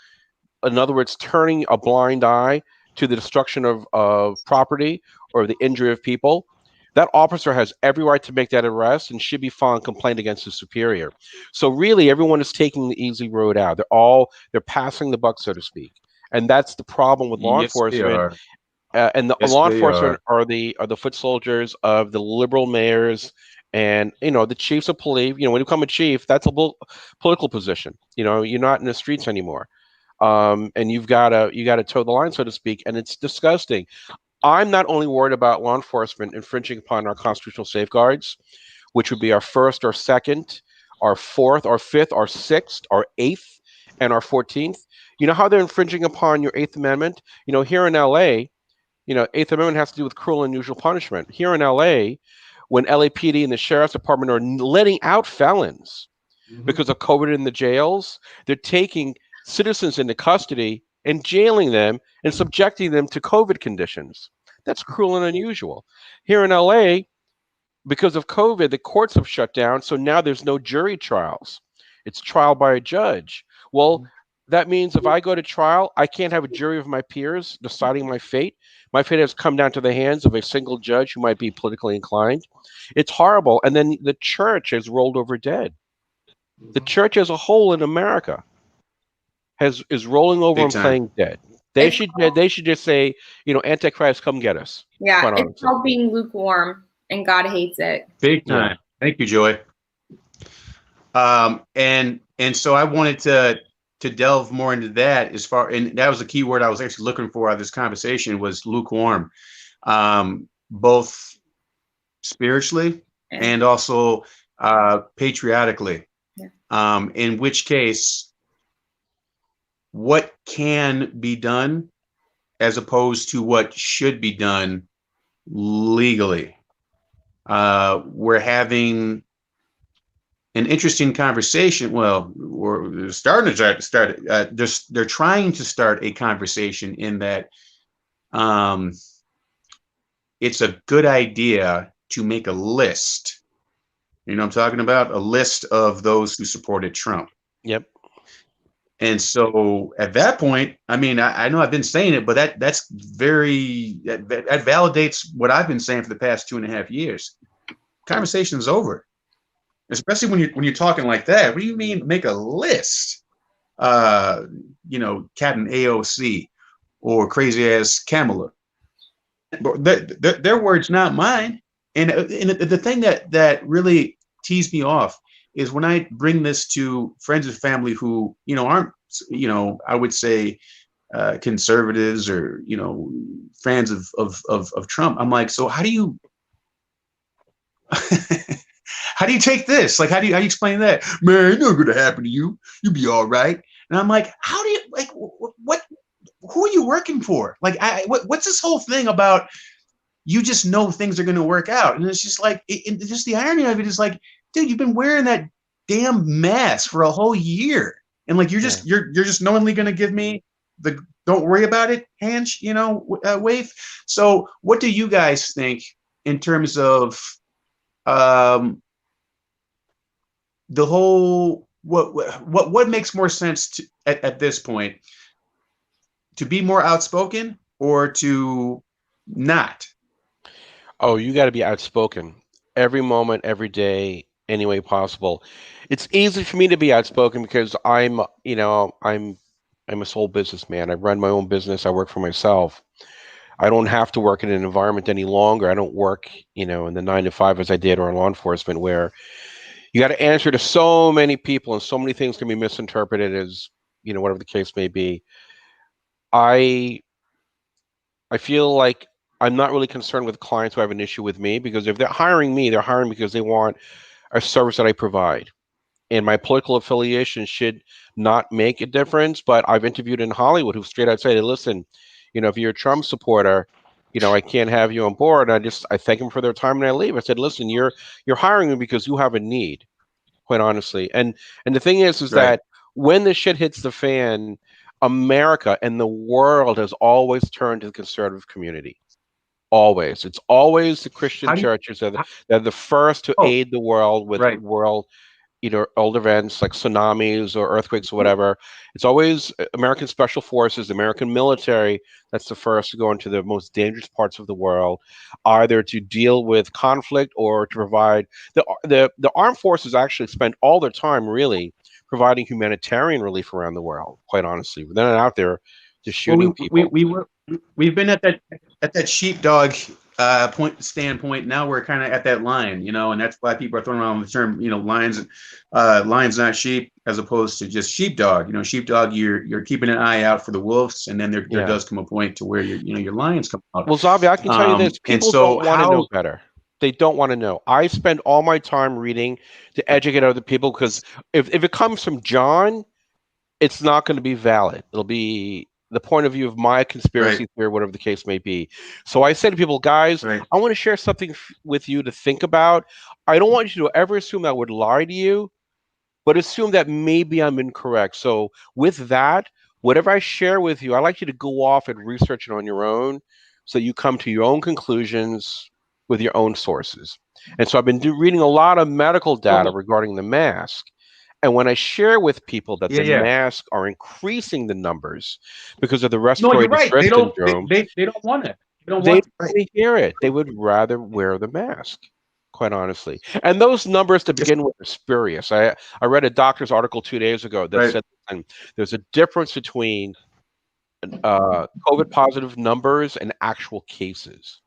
in other words, turning a blind eye to the destruction of property or the injury of people, that officer has every right to make that arrest and should be filing complaint against his superior. So really, everyone is taking the easy road out. They're passing the buck, so to speak, and that's the problem with law Yes, they enforcement. are. And the Yes, law they enforcement are. are the foot soldiers of the liberal mayors and the chiefs of police. When you become a chief, that's a political position. You're not in the streets anymore, and you gotta toe the line, so to speak, and it's disgusting. I'm not only worried about law enforcement infringing upon our constitutional safeguards, which would be our first, our second, our fourth, our fifth, our sixth, our eighth, and our 14th. You know how they're infringing upon your Eighth Amendment? Here in LA, Eighth Amendment has to do with cruel and unusual punishment. Here in LA, when LAPD and the sheriff's department are letting out felons Mhm. because of COVID in the jails, they're taking citizens into custody and jailing them and subjecting them to COVID conditions. That's cruel and unusual. Here in LA, because of COVID, the courts have shut down, so now there's no jury trials. It's trial by a judge. Well, that means if I go to trial, I can't have a jury of my peers deciding my fate. My fate has come down to the hands of a single judge who might be politically inclined. It's horrible. And then the church has rolled over dead. The Mhm. church as a whole in America is rolling over Big and time. playing dead. They It's should they should just say, Antichrist, come get us. yeah, Quite it's honestly. called being lukewarm, and God hates it. Big Yeah. time. Thank you, Joy. And so I wanted to delve more into that and that was the key word I was actually looking for out of this conversation was lukewarm, both spiritually And and also patriotically. yeah. In which case, what can be done as opposed to what should be done legally. We're having an interesting conversation. Well, we're starting to start. They're trying to start a conversation in that it's a good idea to make a list. You know what I'm talking about? A list of those who supported Trump. Yep. And so at that point, I mean, I know I've been saying it, but that validates what I've been saying for the past 2.5 years. Conversation is over, especially when you're talking like that. What do you mean make a list? Captain AOC or crazy ass Kamala. Their words, not mine. And the thing that really teased me off is when I bring this to friends and family who aren't I would say conservatives or fans of Trump. I'm like, so how do you how do you take this? Like, how do you explain that? Man, it's not gonna happen to you. You'll be all right. And I'm like, how do you like what? Who are you working for? Like, what's this whole thing about? You just know things are going to work out, and it's just like, just the irony of it is like, dude, you've been wearing that damn mask for a whole year, and like Yeah. you're just knowingly going to give me the don't worry about it hand, wave. So, what do you guys think in terms of um, the whole what makes more sense at this point to be more outspoken or to not? Oh, you got to be outspoken every moment, every day, any way possible. It's easy for me to be outspoken because I'm a sole businessman. I run my own business. I work for myself. I don't have to work in an environment any longer. I don't work, in the 9 to 5 as I did or in law enforcement, where you got to answer to so many people and so many things can be misinterpreted as, whatever the case may be. I I feel like I'm not really concerned with clients who have an issue with me because if they're hiring me, they're hiring because they want a service that I provide. And my political affiliation should not make a difference. But I've interviewed in Hollywood who straight out say, listen, if you're a Trump supporter, I can't have you on board. I thank them for their time and I leave. I said, listen, you're hiring me because you have a need, quite honestly. And the thing is Right. that when the shit hits the fan, America and the world has always turned to the conservative community. Always. It's always the Christian How do you? churches that How, are the first to oh, aid the world with right. world either old events like tsunamis or earthquakes or whatever. It's always American special forces, American military that's the first to go into the most dangerous parts of the world, either to deal with conflict or to provide the armed forces actually spend all their time really providing humanitarian relief around the world, quite honestly. They're not out there just Well, shooting people. we've been at that sheepdog standpoint. Now we're kind of at that line, and that's why people are throwing around the term, lions not sheep, as opposed to just sheepdog. Sheepdog, you're keeping an eye out for the wolves, and then there Yeah. does come a point to where your lions come out. Well, Zabi, I can tell you this: And people so don't want to know how? better. They don't want to know. I spend all my time reading to educate other people because if it comes from John, it's not going to be valid. It'll be the point of view of my Right, conspiracy theory, whatever the case may be. So I say to people, guys, right. I want to share something with you to think about. I don't want you to ever assume that I would lie to you, but assume that maybe I'm incorrect. So with that, whatever I share with you, I like you to go off and research it on your own so you come to your own conclusions with your own sources. And so I've been reading a lot of medical data Well, regarding the mask. And when I share with people that yeah, the yeah. masks are increasing the numbers because of the No, respiratory you're right. distress They don't. syndrome, They don't want it. They don't they want. don't Right. want to hear it. They would rather wear the mask, quite honestly. And those numbers to Just begin with are spurious. I read a doctor's article 2 days ago that right. said there's a difference between COVID positive numbers and actual cases.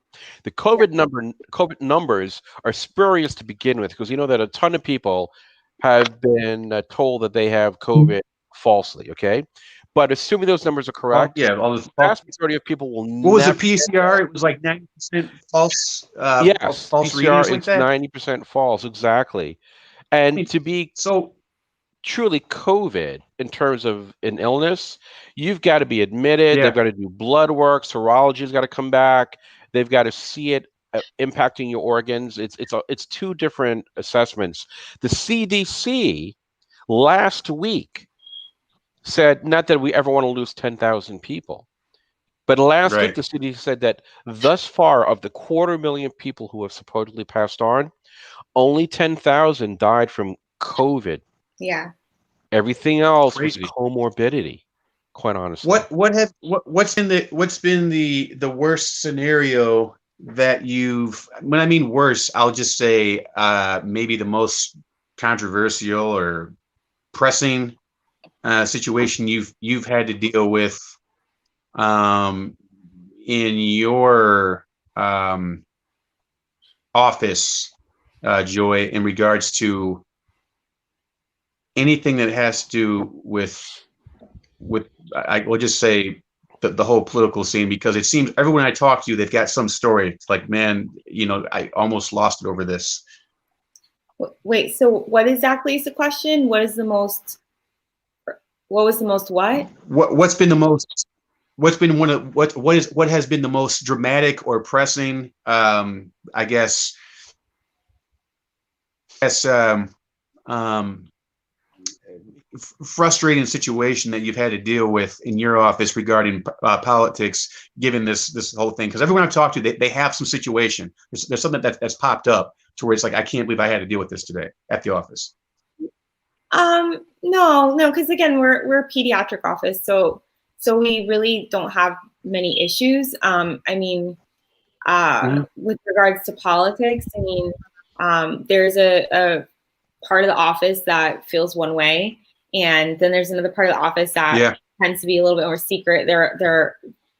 The COVID numbers are spurious to begin with because you know that a ton of people have been told that they have COVID falsely. Okay, but assuming those numbers are Well, correct, yeah. All this the false. vast majority of people will What was the never. PCR? It was like 90% false, Yes, false PCR, readings like it's that. 90% false, exactly. I And mean, to be so truly COVID in terms of an illness, you've got to be admitted. They've yeah, got to do blood work. Serology's got to come back. They've got to see it impacting your organs. It's two different assessments. The CDC last week said not that we ever want to lose 10,000 people, but last week right. the CDC said that thus far of the 250,000 people who have supposedly passed on, only 10,000 died from COVID. Yeah. Everything else was Crazy. comorbidity, quite honestly. What's been the worst scenario that you've? When I mean worse, I'll just say maybe the most controversial or pressing situation you've had to deal with um, in your office, Joy, in regards to anything that has to do with I will just say the whole political scene, because it seems everyone I talk to, they've got some story. It's like, man, I almost lost it over this. Wait, so what exactly is the question? What was the most what? What's been the most? What's been one of what has been the most dramatic or pressing? I guess. Yes. Frustrating situation that you've had to deal with in your office regarding politics, given this whole thing? Because everyone I've talked to, they have some situation. There's something that's popped up to where it's like, I can't believe I had to deal with this today at the office. No, because again, we're a pediatric office, so we really don't have many issues. I mean, with regards to politics, I mean, there's a part of the office that feels one way, and then there's another part of the office that tends to be a little bit more secret. They're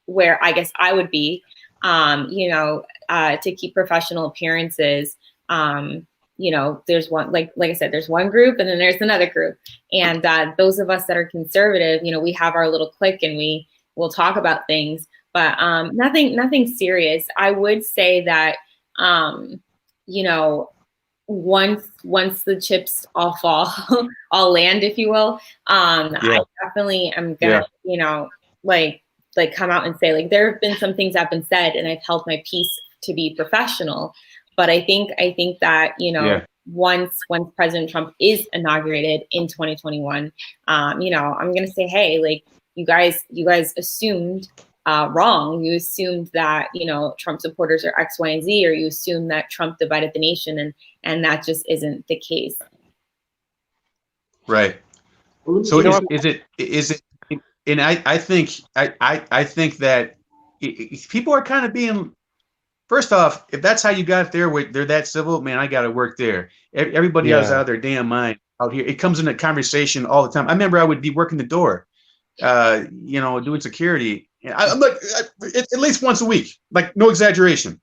where I guess I would be, to keep professional appearances. There's one, like I said, there's one group and then there's another group. And those of us that are conservative, we have our little clique and we will talk about things, but nothing serious. I would say that, once the chips all fall, all land, if you will, I definitely am gonna, like come out and say, like, there have been some things that have been said and I've held my peace to be professional. But I think that, you know, Yeah. once President Trump is inaugurated in 2021, you know, I'm going to say, hey, like, you guys assumed wrong. You assumed that, you know, Trump supporters are X, Y, and Z, or you assumed that Trump divided the nation, and that just isn't the case. Right. So is it, and I think that people are kind of being, first off, if that's how you got there, they're that civil, man, I got to work there. Everybody else out of their damn mind out here. It comes in a conversation all the time. I remember I would be working the door, you know, doing security. I'm like, at least once a week, like no exaggeration.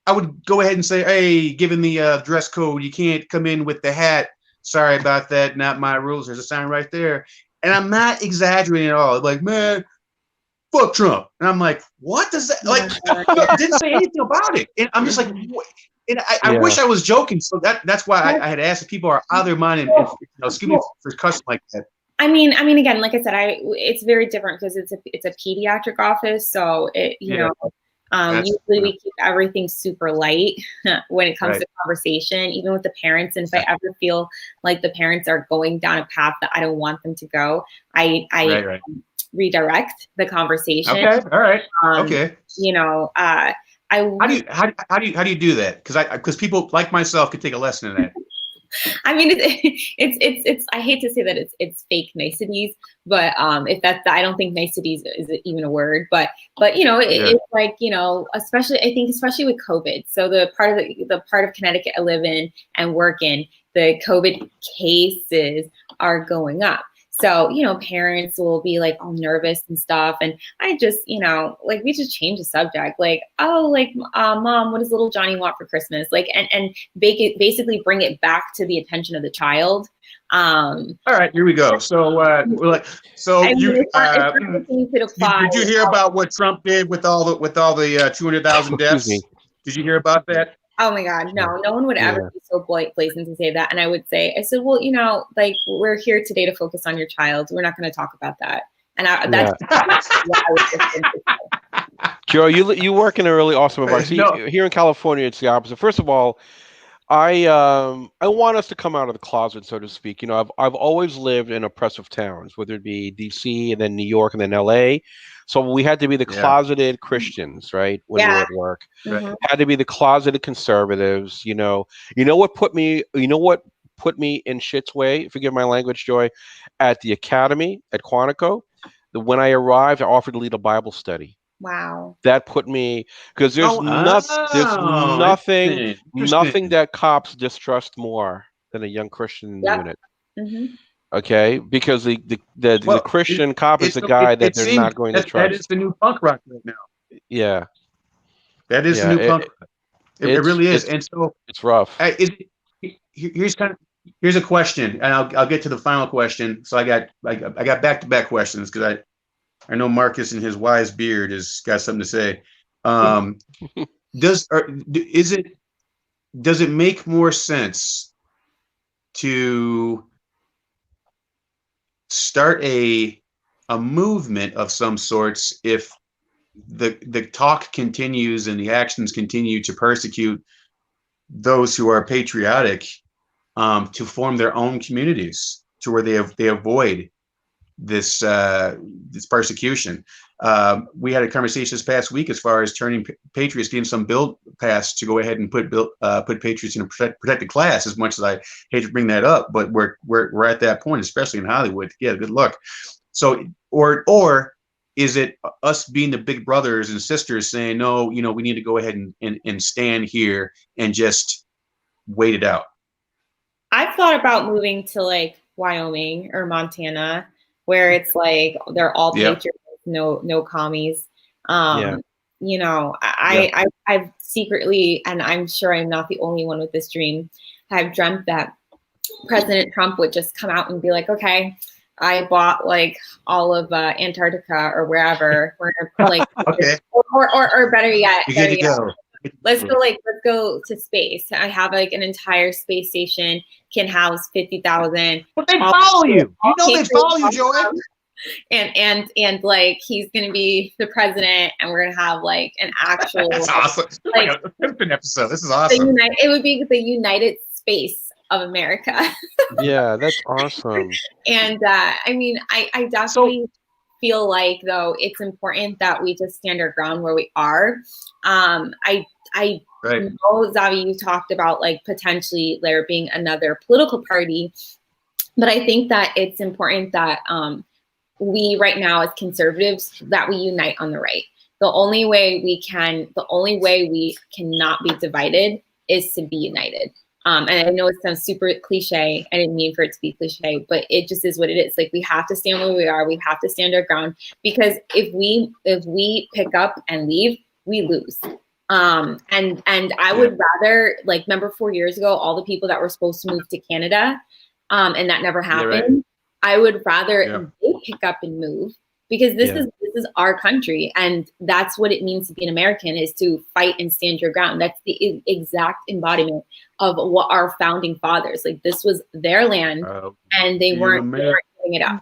I would go ahead and say, hey, given the dress code, you can't come in with the hat. Sorry about that. Not my rules. There's a sign right there. And I'm not exaggerating at all. Like, man, fuck Trump. And I'm like, what does that, like, didn't say anything about it. And I'm just like, what? And I wish I was joking. So that's why I had asked if people are out of their mind and you know, excuse me for cussing like that. I mean, again, like I said, it's very different because it's a pediatric office. So it, you know, usually we keep everything super light when it comes to conversation, even with the parents. And if I ever feel like the parents are going down a path that I don't want them to go, I redirect the conversation. Okay. All right. Okay. You know, how do you do that? Because people like myself could take a lesson in that. I mean, it's I hate to say that it's fake niceties, but if that's, I don't think niceties is even a word, but you know, it's like, you know, especially with COVID. So the part of Connecticut I live in and work in, the COVID cases are going up. So, you know, parents will be like all nervous and stuff. And I just, you know, like, we just change the subject. Like, oh, like, mom, what does little Johnny want for Christmas? Like, and basically bring it back to the attention of the child. All right, here we go. So, we're like, so did you hear about what Trump did with all the 200,000 deaths? Did you hear about that? Oh my God, no one would ever be so blatant to say that. And I said, well, you know, like, we're here today to focus on your child. We're not going to talk about that. And that's what I was Joe, you work in a really awesome environment. Here in California, it's the opposite. First of all, I want us to come out of the closet, so to speak. You know, I've always lived in oppressive towns, whether it be DC and then New York and then LA. So we had to be the closeted Christians, right? When we were at work, had to be the closeted conservatives. You know what put me in shit's way, forgive my language, Joy, at the academy at Quantico. When I arrived, I offered to lead a Bible study. Wow. That put me, because there's nothing that cops distrust more than a young Christian in the unit. Mm-hmm. Okay, because the Christian cop is the guy that they're not going to trust. That is the new punk rock right now. Yeah, that is the new punk. It really is, and so it's rough. Here's a question, and I'll get to the final question. So I got back-to-back questions because I know Marcus and his wise beard has got something to say. Does it make more sense to start a movement of some sorts if the talk continues and the actions continue to persecute those who are patriotic, to form their own communities to where they avoid this persecution? We had a conversation this past week as far as turning patriots, getting some bill passed to go ahead and put patriots in a protected class. As much as I hate to bring that up, but we're at that point, especially in Hollywood. Yeah, good luck. So, or is it us being the big brothers and sisters saying, no, you know, we need to go ahead and stand here and just wait it out? I've thought about moving to like Wyoming or Montana, where it's like they're all patriots, no commies. You know, I've secretly, and I'm sure I'm not the only one with this dream, I've dreamt that President Trump would just come out and be like, okay, I bought like all of Antarctica or wherever. We're like, okay, or better yet, go. Let's go to space. I have like an entire space station, can house 50,000. But they follow you. You know they follow you, Joey. and like he's gonna be the president, and we're gonna have like an actual That's awesome. like Like a Pimpin' episode. This is the awesome. it would be the United Space of America. Yeah, that's awesome. And I mean, I So definitely feel like though it's important that we just stand our ground where we are. I right. know, Zavi, you talked about like potentially there being another political party, but I think that it's important that we right now as conservatives that we unite on the right. The only way we cannot be divided is to be united. And I know it sounds super cliche. I didn't mean for it to be cliche, but it just is what it is. Like we have to stand where we are. We have to stand our ground, because if we pick up and leave, we lose. And I would rather, like, remember 4 years ago, all the people that were supposed to move to Canada, and that never happened. Yeah, right. I would rather they pick up and move, because this is our country, and that's what it means to be an American, is to fight and stand your ground. That's the exact embodiment of what our founding fathers, like, this was their land, and they weren't giving it up.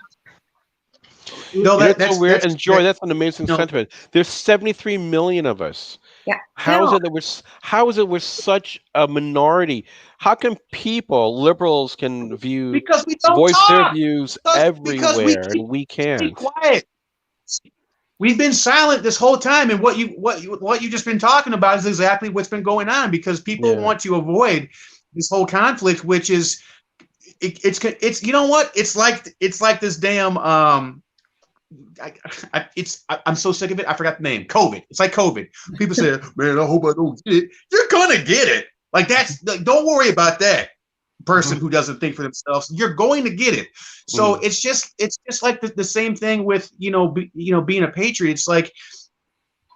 No, that's so weird. And Joy, that's an amazing sentiment. There's 73 million of us. Yeah. How is it we're such a minority? How can people, liberals, can because we don't voice talk. their views everywhere, and we Be can't? quiet. We've been silent this whole time, and what you just been talking about is exactly what's been going on, because people want to avoid this whole conflict, which is it's you know what, it's like this damn I'm so sick of it. I forgot the name. COVID. It's like COVID. People say, "Man, I hope I don't get it." You're gonna get it. Like don't worry about that person who doesn't think for themselves. You're going to get it. So it's just like the same thing with being a patriot. It's like,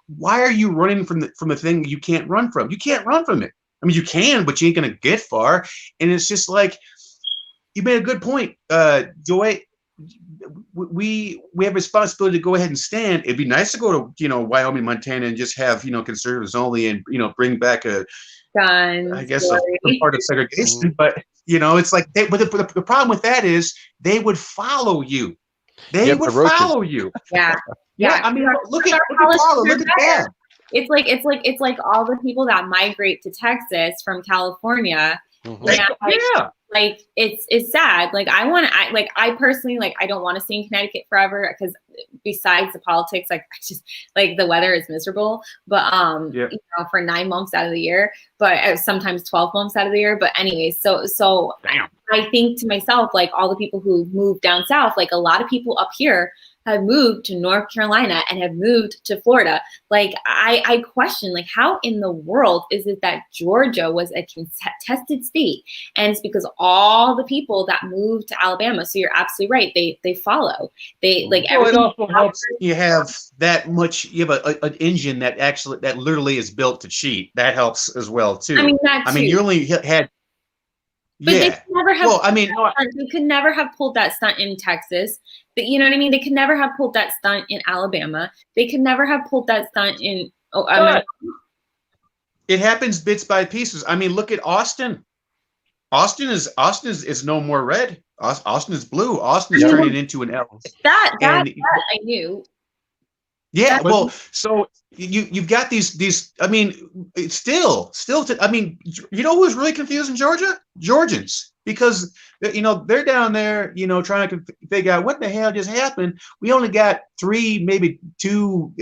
why are you running from a thing you can't run from? You can't run from it. I mean, you can, but you ain't gonna get far. And it's just like, you made a good point, Joy. We have a responsibility to go ahead and stand. It'd be nice to go to Wyoming, Montana, and just have conservatives only, and bring back a part of segregation. But it's like the problem with that is they would follow you. They would follow you. Yeah. I mean, look at Paula. Look at that. It's like all the people that migrate to Texas from California. Like it's sad. Like I personally, like, I don't want to stay in Connecticut forever, because besides the politics, like, I just, like, the weather is miserable, but for 9 months out of the year, but sometimes 12 months out of the year. But anyways, so I think to myself, like, all the people who moved down south, like, a lot of people up here have moved to North Carolina and have moved to Florida. Like, I question, like, how in the world is it that Georgia was a contested state? And it's because all the people that moved to Alabama. So you're absolutely right. They follow. They like. Well, it also helps you have that much. You have an engine that literally is built to cheat. That helps as well too. I mean, you only had. But they could never have. Well, they could never have pulled that stunt in Texas. But you know what I mean? They could never have pulled that stunt in Alabama. They could never have pulled that stunt in. It happens bits by pieces. I mean, look at Austin. Austin is no more red. Austin is blue. Austin is turning into an L. That I knew. Yeah, well, so you've got these. I mean, it's still. I mean, who's really confused in Georgia? Georgians, because they're down there, trying to figure out what the hell just happened. We only got 3, maybe 2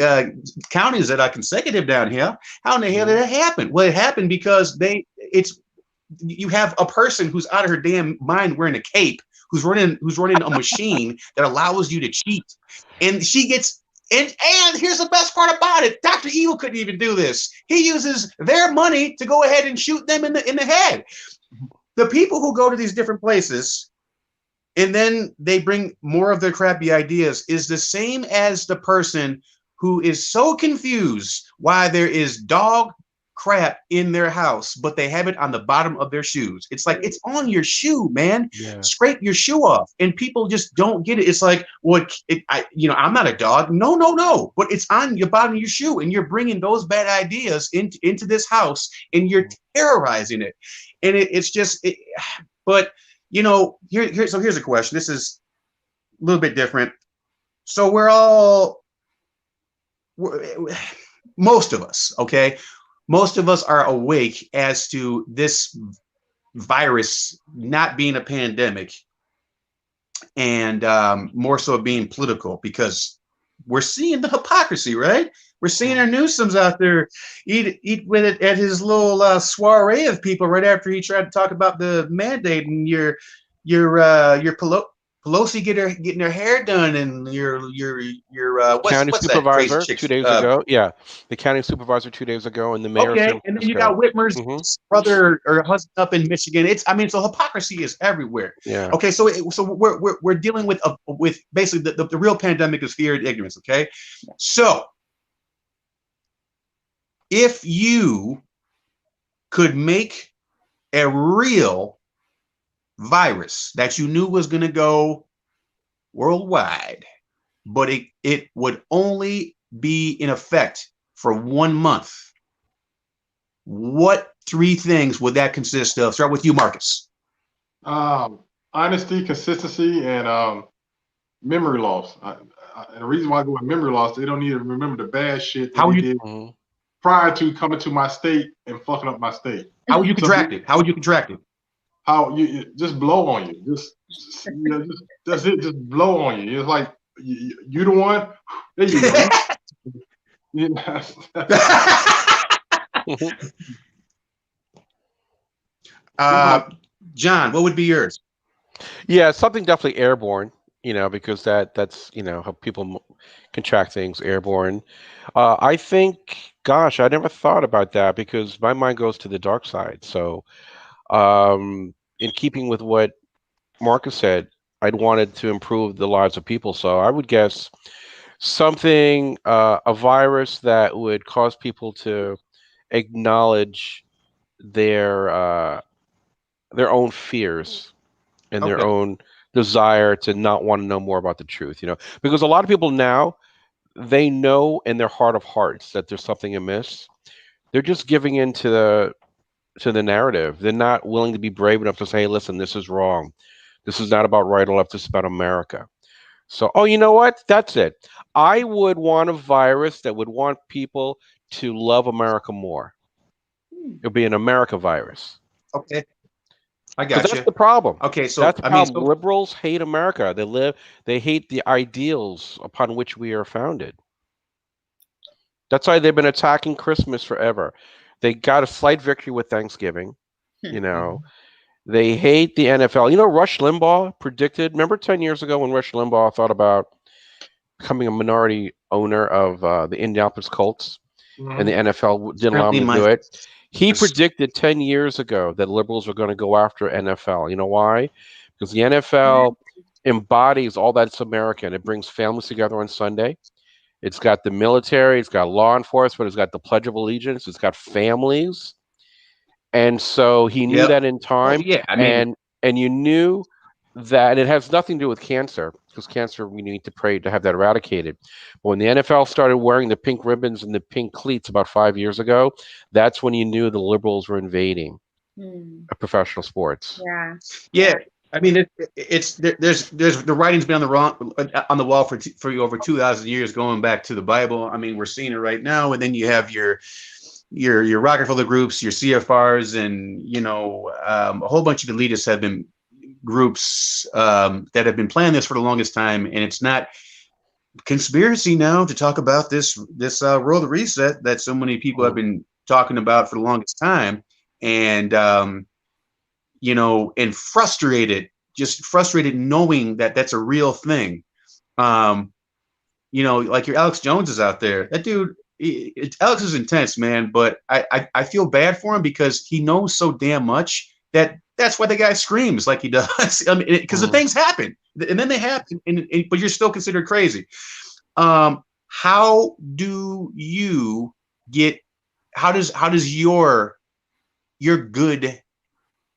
counties that are consecutive down here. How in the hell did that happen? Well, it happened because you have a person who's out of her damn mind wearing a cape, who's running a machine that allows you to cheat, and she gets. And here's the best part about it. Dr. Evil couldn't even do this. He uses their money to go ahead and shoot them in the head. The people who go to these different places and then they bring more of their crappy ideas is the same as the person who is so confused why there is dog crap in their house, but they have it on the bottom of their shoes. It's like, it's on your shoe, man. Yeah. Scrape your shoe off. And people just don't get it. It's like, well, I'm not a dog. No. But it's on your bottom of your shoe, and you're bringing those bad ideas into this house, and you're terrorizing it. And it's just, but here's a question. This is a little bit different. So we're all, most of us, okay, most of us are awake as to this virus not being a pandemic, and more so being political, because we're seeing the hypocrisy, right? We're seeing our Newsom's out there eat with it at his little soiree of people right after he tried to talk about the mandate, and your Pelosi getting her hair done, and your County what's that crazy supervisor chick? 2 days ago. Yeah, the county supervisor 2 days ago, and the mayor of Okay, San and then you Francisco. got Whitmer's brother or husband up in Michigan. I mean, so hypocrisy is everywhere. Yeah. Okay, so we're dealing with basically the real pandemic is fear and ignorance. Okay, so if you could make a real virus that you knew was going to go worldwide, but it would only be in effect for 1 month, what 3 things would that consist of? Start with you, Marcus. Honesty, consistency, and memory loss. And the reason why I go with memory loss, they don't need to remember the bad shit that he did prior to coming to my state and fucking up my state. How would you contract it? How would you contract it? How you just blow on you. Just that's it. Just blow on you. It's like you the one. There you go. You know? John, what would be yours? Yeah, something definitely airborne, because that's how people contract things airborne. I think, gosh, I never thought about that because my mind goes to the dark side. So, in keeping with what Marcus said, I'd wanted to improve the lives of people. So I would guess something, a virus that would cause people to acknowledge their own fears and their own desire to not want to know more about the truth, because a lot of people now, they know in their heart of hearts that there's something amiss. They're just giving in to the narrative. They're not willing to be brave enough to say, hey, listen, this is wrong. This is not about right or left. This is about America. So, you know what? That's it. I would want a virus that would want people to love America more. It would be an America virus. Okay. I got you. That's the problem. Okay, so that's the problem. Liberals hate America. They hate the ideals upon which we are founded. That's why they've been attacking Christmas forever. They got a slight victory with Thanksgiving. They hate the NFL. Rush Limbaugh predicted. Remember 10 years ago when Rush Limbaugh thought about becoming a minority owner of the Indianapolis Colts, and the NFL didn't allow him to do it? He predicted 10 years ago that liberals were going to go after NFL. You know why? Because the NFL embodies all that's American. It brings families together on Sunday. It's got the military. It's got law enforcement. It's got the Pledge of Allegiance. It's got families. And so he knew that in time. And you knew that, and it has nothing to do with cancer, because cancer, we need to pray to have that eradicated. But when the NFL started wearing the pink ribbons and the pink cleats about 5 years ago, that's when you knew the liberals were invading professional sports. Yeah. I mean, there's the writing's been on the wall for over 2,000 years, going back to the Bible. I mean, we're seeing it right now, and then you have your Rockefeller groups, your CFRs, and a whole bunch of elitists have been groups that have been planning this for the longest time, and it's not conspiracy now to talk about this world reset that so many people have been talking about for the longest time, and and frustrated knowing that that's a real thing. Like your Alex Jones is out there. That dude, Alex is intense, man, but I feel bad for him because he knows so damn much that's why the guy screams like he does. I mean, because the things happen, and then they happen, but you're still considered crazy. How do you get? How does your good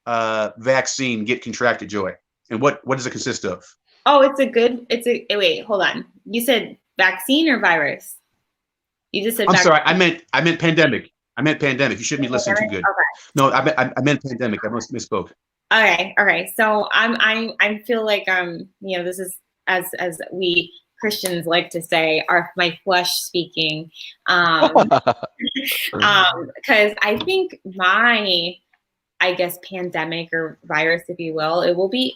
vaccine get contracted, Joy? And what does it consist of? Oh, wait, hold on. You said vaccine or virus? You just said. I'm sorry. I meant pandemic. You shouldn't be listening too good. Okay. No, I meant pandemic. I must misspoke. Okay. So I feel like this is as we Christians like to say, are my flesh speaking. Because I think I guess, pandemic or virus, if you will, it will be,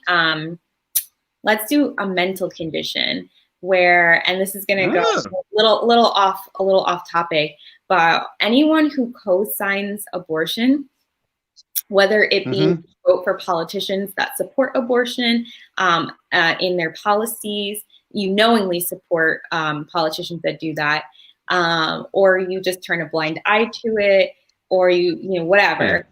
let's do a mental condition where, and this is going to go a little off topic, but anyone who co-signs abortion, whether it be vote for politicians that support abortion in their policies, you knowingly support politicians that do that, or you just turn a blind eye to it, or you know, whatever.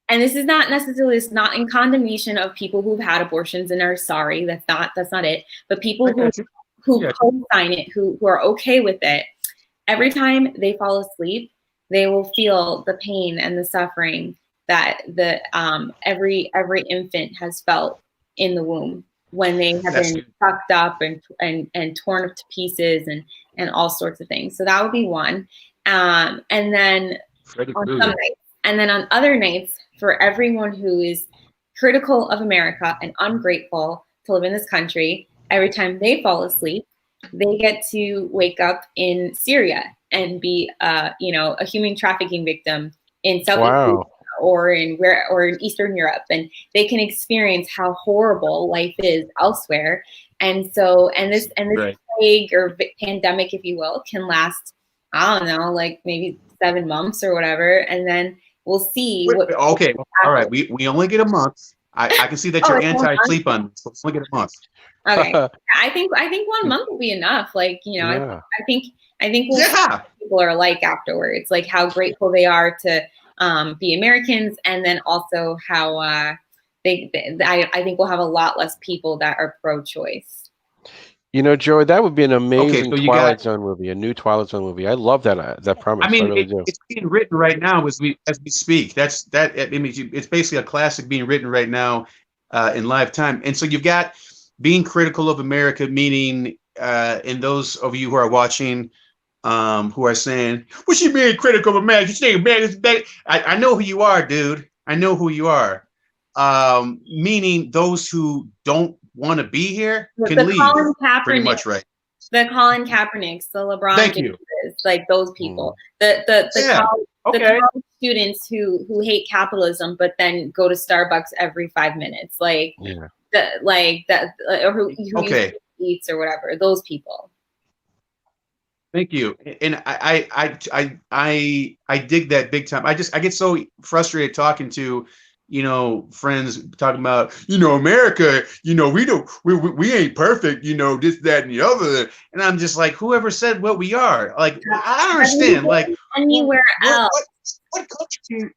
And this is not necessarily, it's not in condemnation of people who've had abortions and are sorry. That's not it. But people who co-sign it, who are okay with it, every time they fall asleep, they will feel the pain and the suffering that every infant has felt in the womb when they have been sucked up and torn up to pieces and all sorts of things. So that would be one. And then on some nights, and then on other nights, for everyone who is critical of America and ungrateful to live in this country, every time they fall asleep, they get to wake up in Syria and be, you know, a human trafficking victim in Southeast Asia or in Eastern Europe, and they can experience how horrible life is elsewhere. And so, and this plague or pandemic, if you will, can last, I don't know, like maybe 7 months or whatever, and then we'll see. Okay, all right. We only get a month. I can see that you're anti-sleep on this. Let's only get a month. Okay, I think 1 month will be enough. Like, you know, I think we'll see what people are like afterwards, like how grateful they are to be Americans, and then also how I think we'll have a lot less people that are pro-choice. You know, Joey, that would be an amazing Twilight Zone movie, a new Twilight Zone movie. I love that premise. I mean, really do. It's being written right now as we speak. I mean, it's basically a classic being written right now in live time. And so you've got being critical of America, meaning, and those of you who are watching, who are saying, "What's she being critical of America? You saying America's bad?" I know who you are, dude. I know who you are. Meaning those who don't want to be here can leave. Pretty much right. The Colin Kaepernicks, the LeBron James, like those people. The college students who hate capitalism but then go to Starbucks every 5 minutes, or who eats or whatever. Those people. Thank you, and I dig that big time. I get so frustrated talking to, you know, friends talking about, you know, America, you know, we ain't perfect, you know, this, that, and the other. And I'm just like, whoever said what we are? Like, I don't understand. Like, anywhere else. What culture?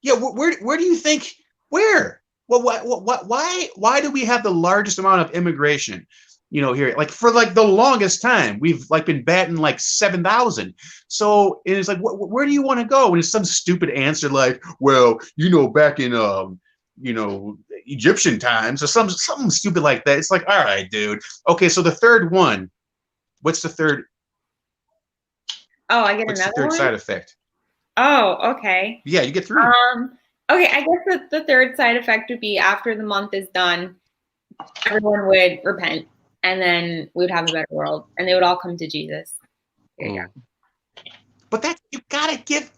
Yeah, where do you think? Where? Well, why do we have the largest amount of immigration? You know, here, like for like the longest time, we've like been batting like 7,000. So it's like, where do you want to go? And it's some stupid answer like, well, you know, back in you know, Egyptian times or something stupid like that. It's like, all right, dude. Okay, so the third one. What's the third? Oh, I get what's another the third one? side effect? Oh, okay. Yeah, you get 3. Okay, I guess the third side effect would be after the month is done, everyone would repent. And then we would have a better world, and they would all come to Jesus. There you go. But that you gotta give.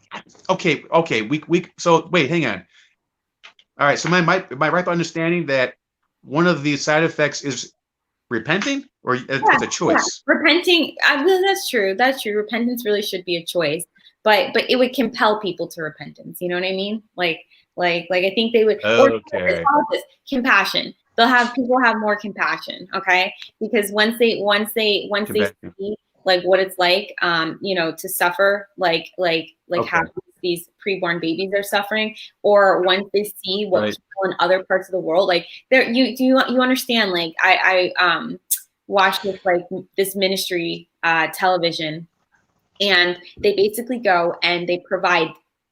Okay. We. So wait, hang on. All right. So am I right by understanding that one of the side effects is repenting, or it's a choice? Yeah. Repenting. That's true. That's true. Repentance really should be a choice, but it would compel people to repentance. You know what I mean? Like I think they would. Okay. Compassion. People have more compassion, okay? Because once they see like what it's like, you know, to suffer like how these preborn babies are suffering, or once they see what people in other parts of the world, like you understand? Like I watched this ministry television, and they basically go and they provide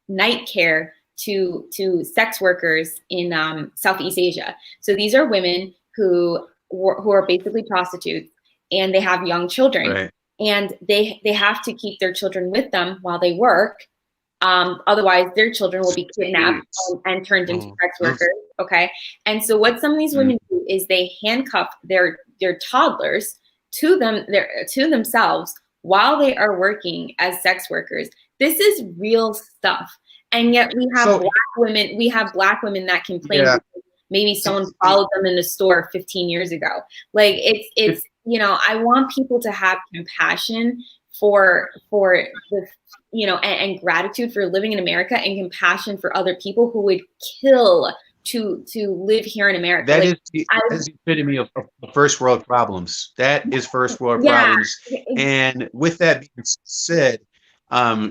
night care to sex workers in Southeast Asia. So these are women who are basically prostitutes, and they have young children, and they have to keep their children with them while they work. Otherwise, their children will be kidnapped and turned into sex workers. Okay, and so what some of these women do is they handcuff their their toddlers to themselves while they are working as sex workers. This is real stuff. And yet we have black women that complain because maybe someone followed them in the store 15 years ago. Like it's you know, I want people to have compassion for the, you know, and gratitude for living in America, and compassion for other people who would kill to live here in America. That like, is the epitome of first world problems. That is first world problems. And with that being said,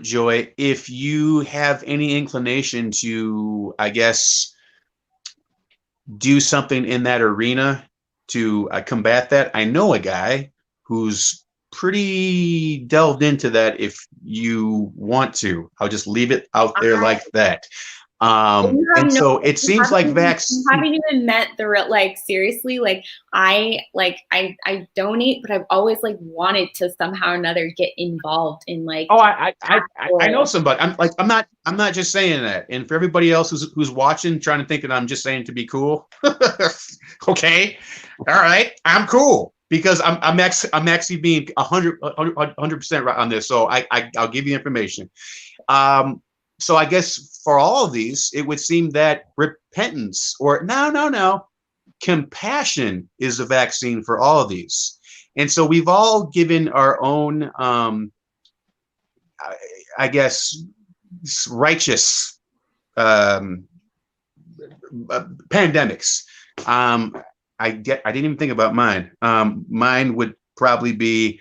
Joy, if you have any inclination to, I guess, do something in that arena to combat that, I know a guy who's pretty delved into that. If you want to, I'll just leave it out there like that. And so it seems like vaccine. I haven't even met the real, like, seriously, like I donate, but I've always like wanted to somehow or another get involved in like. Oh, I know somebody. I'm not just saying that. And for everybody else who's watching, trying to think that I'm just saying to be cool. Okay, all right, I'm cool because I'm actually being 100% right on this. So I'll give you information. So I guess for all of these, it would seem that repentance, or no, compassion is the vaccine for all of these. And so we've all given our own, I guess, righteous pandemics. I didn't even think about mine. Mine would probably be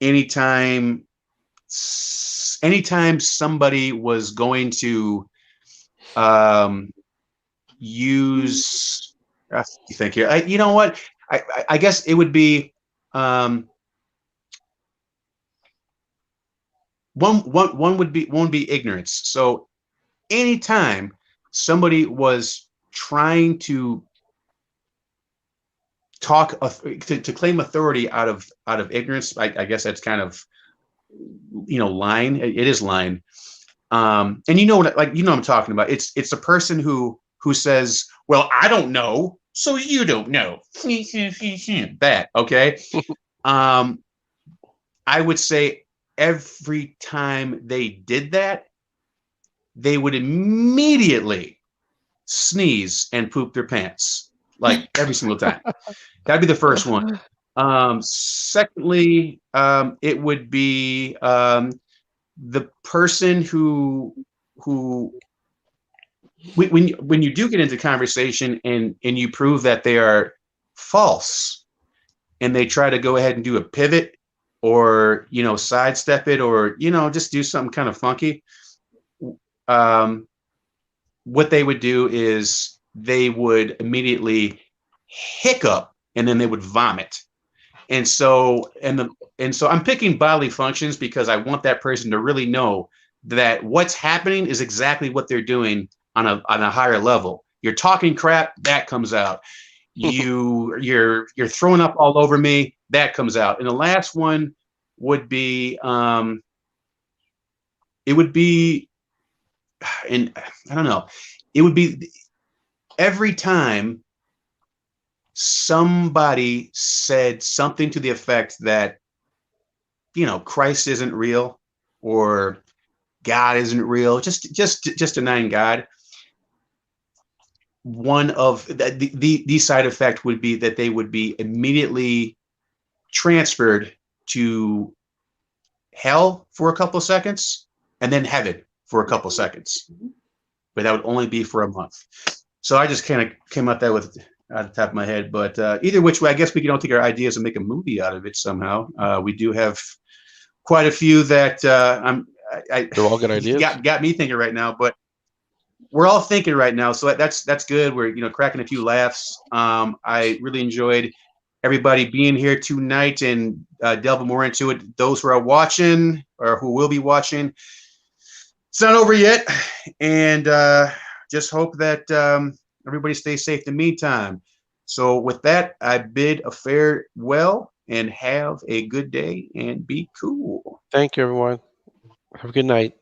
anytime somebody was going to use, you think here, you know what? I guess it would be one would be ignorance. So anytime somebody was trying to talk to claim authority out of ignorance, I guess that's kind of, you know, lying. It is lying. And you know what, like, you know what I'm talking about. It's a person who says, well, I don't know, so you don't know. That, okay? I would say every time they did that, they would immediately sneeze and poop their pants, like every single time. That'd be the first one. Secondly, it would be the person who when you do get into conversation and you prove that they are false, and they try to go ahead and do a pivot, or, you know, sidestep it, or, you know, just do something kind of funky. What they would do is they would immediately hiccup, and then they would vomit. And so I'm picking bodily functions because I want that person to really know that what's happening is exactly what they're doing on a higher level. You're talking crap, that comes out. You're throwing up all over me, that comes out. And the last one would be it would be, and I don't know, it would be every time somebody said something to the effect that, you know, Christ isn't real, or God isn't real, just denying God. One of the side effect would be that they would be immediately transferred to hell for a couple of seconds, and then heaven for a couple of seconds. But that would only be for a month. So I just kind of came out there with out of the top of my head. But either which way, I guess we can all take our ideas and make a movie out of it somehow. We do have quite a few that they're all good ideas. Got me thinking right now, but we're all thinking right now. So that's good. We're, you know, cracking a few laughs. I really enjoyed everybody being here tonight and delving more into it. Those who are watching or who will be watching, it's not over yet. And just hope that everybody stays safe in the meantime. So with that, I bid a farewell and have a good day and be cool. Thank you, everyone. Have a good night.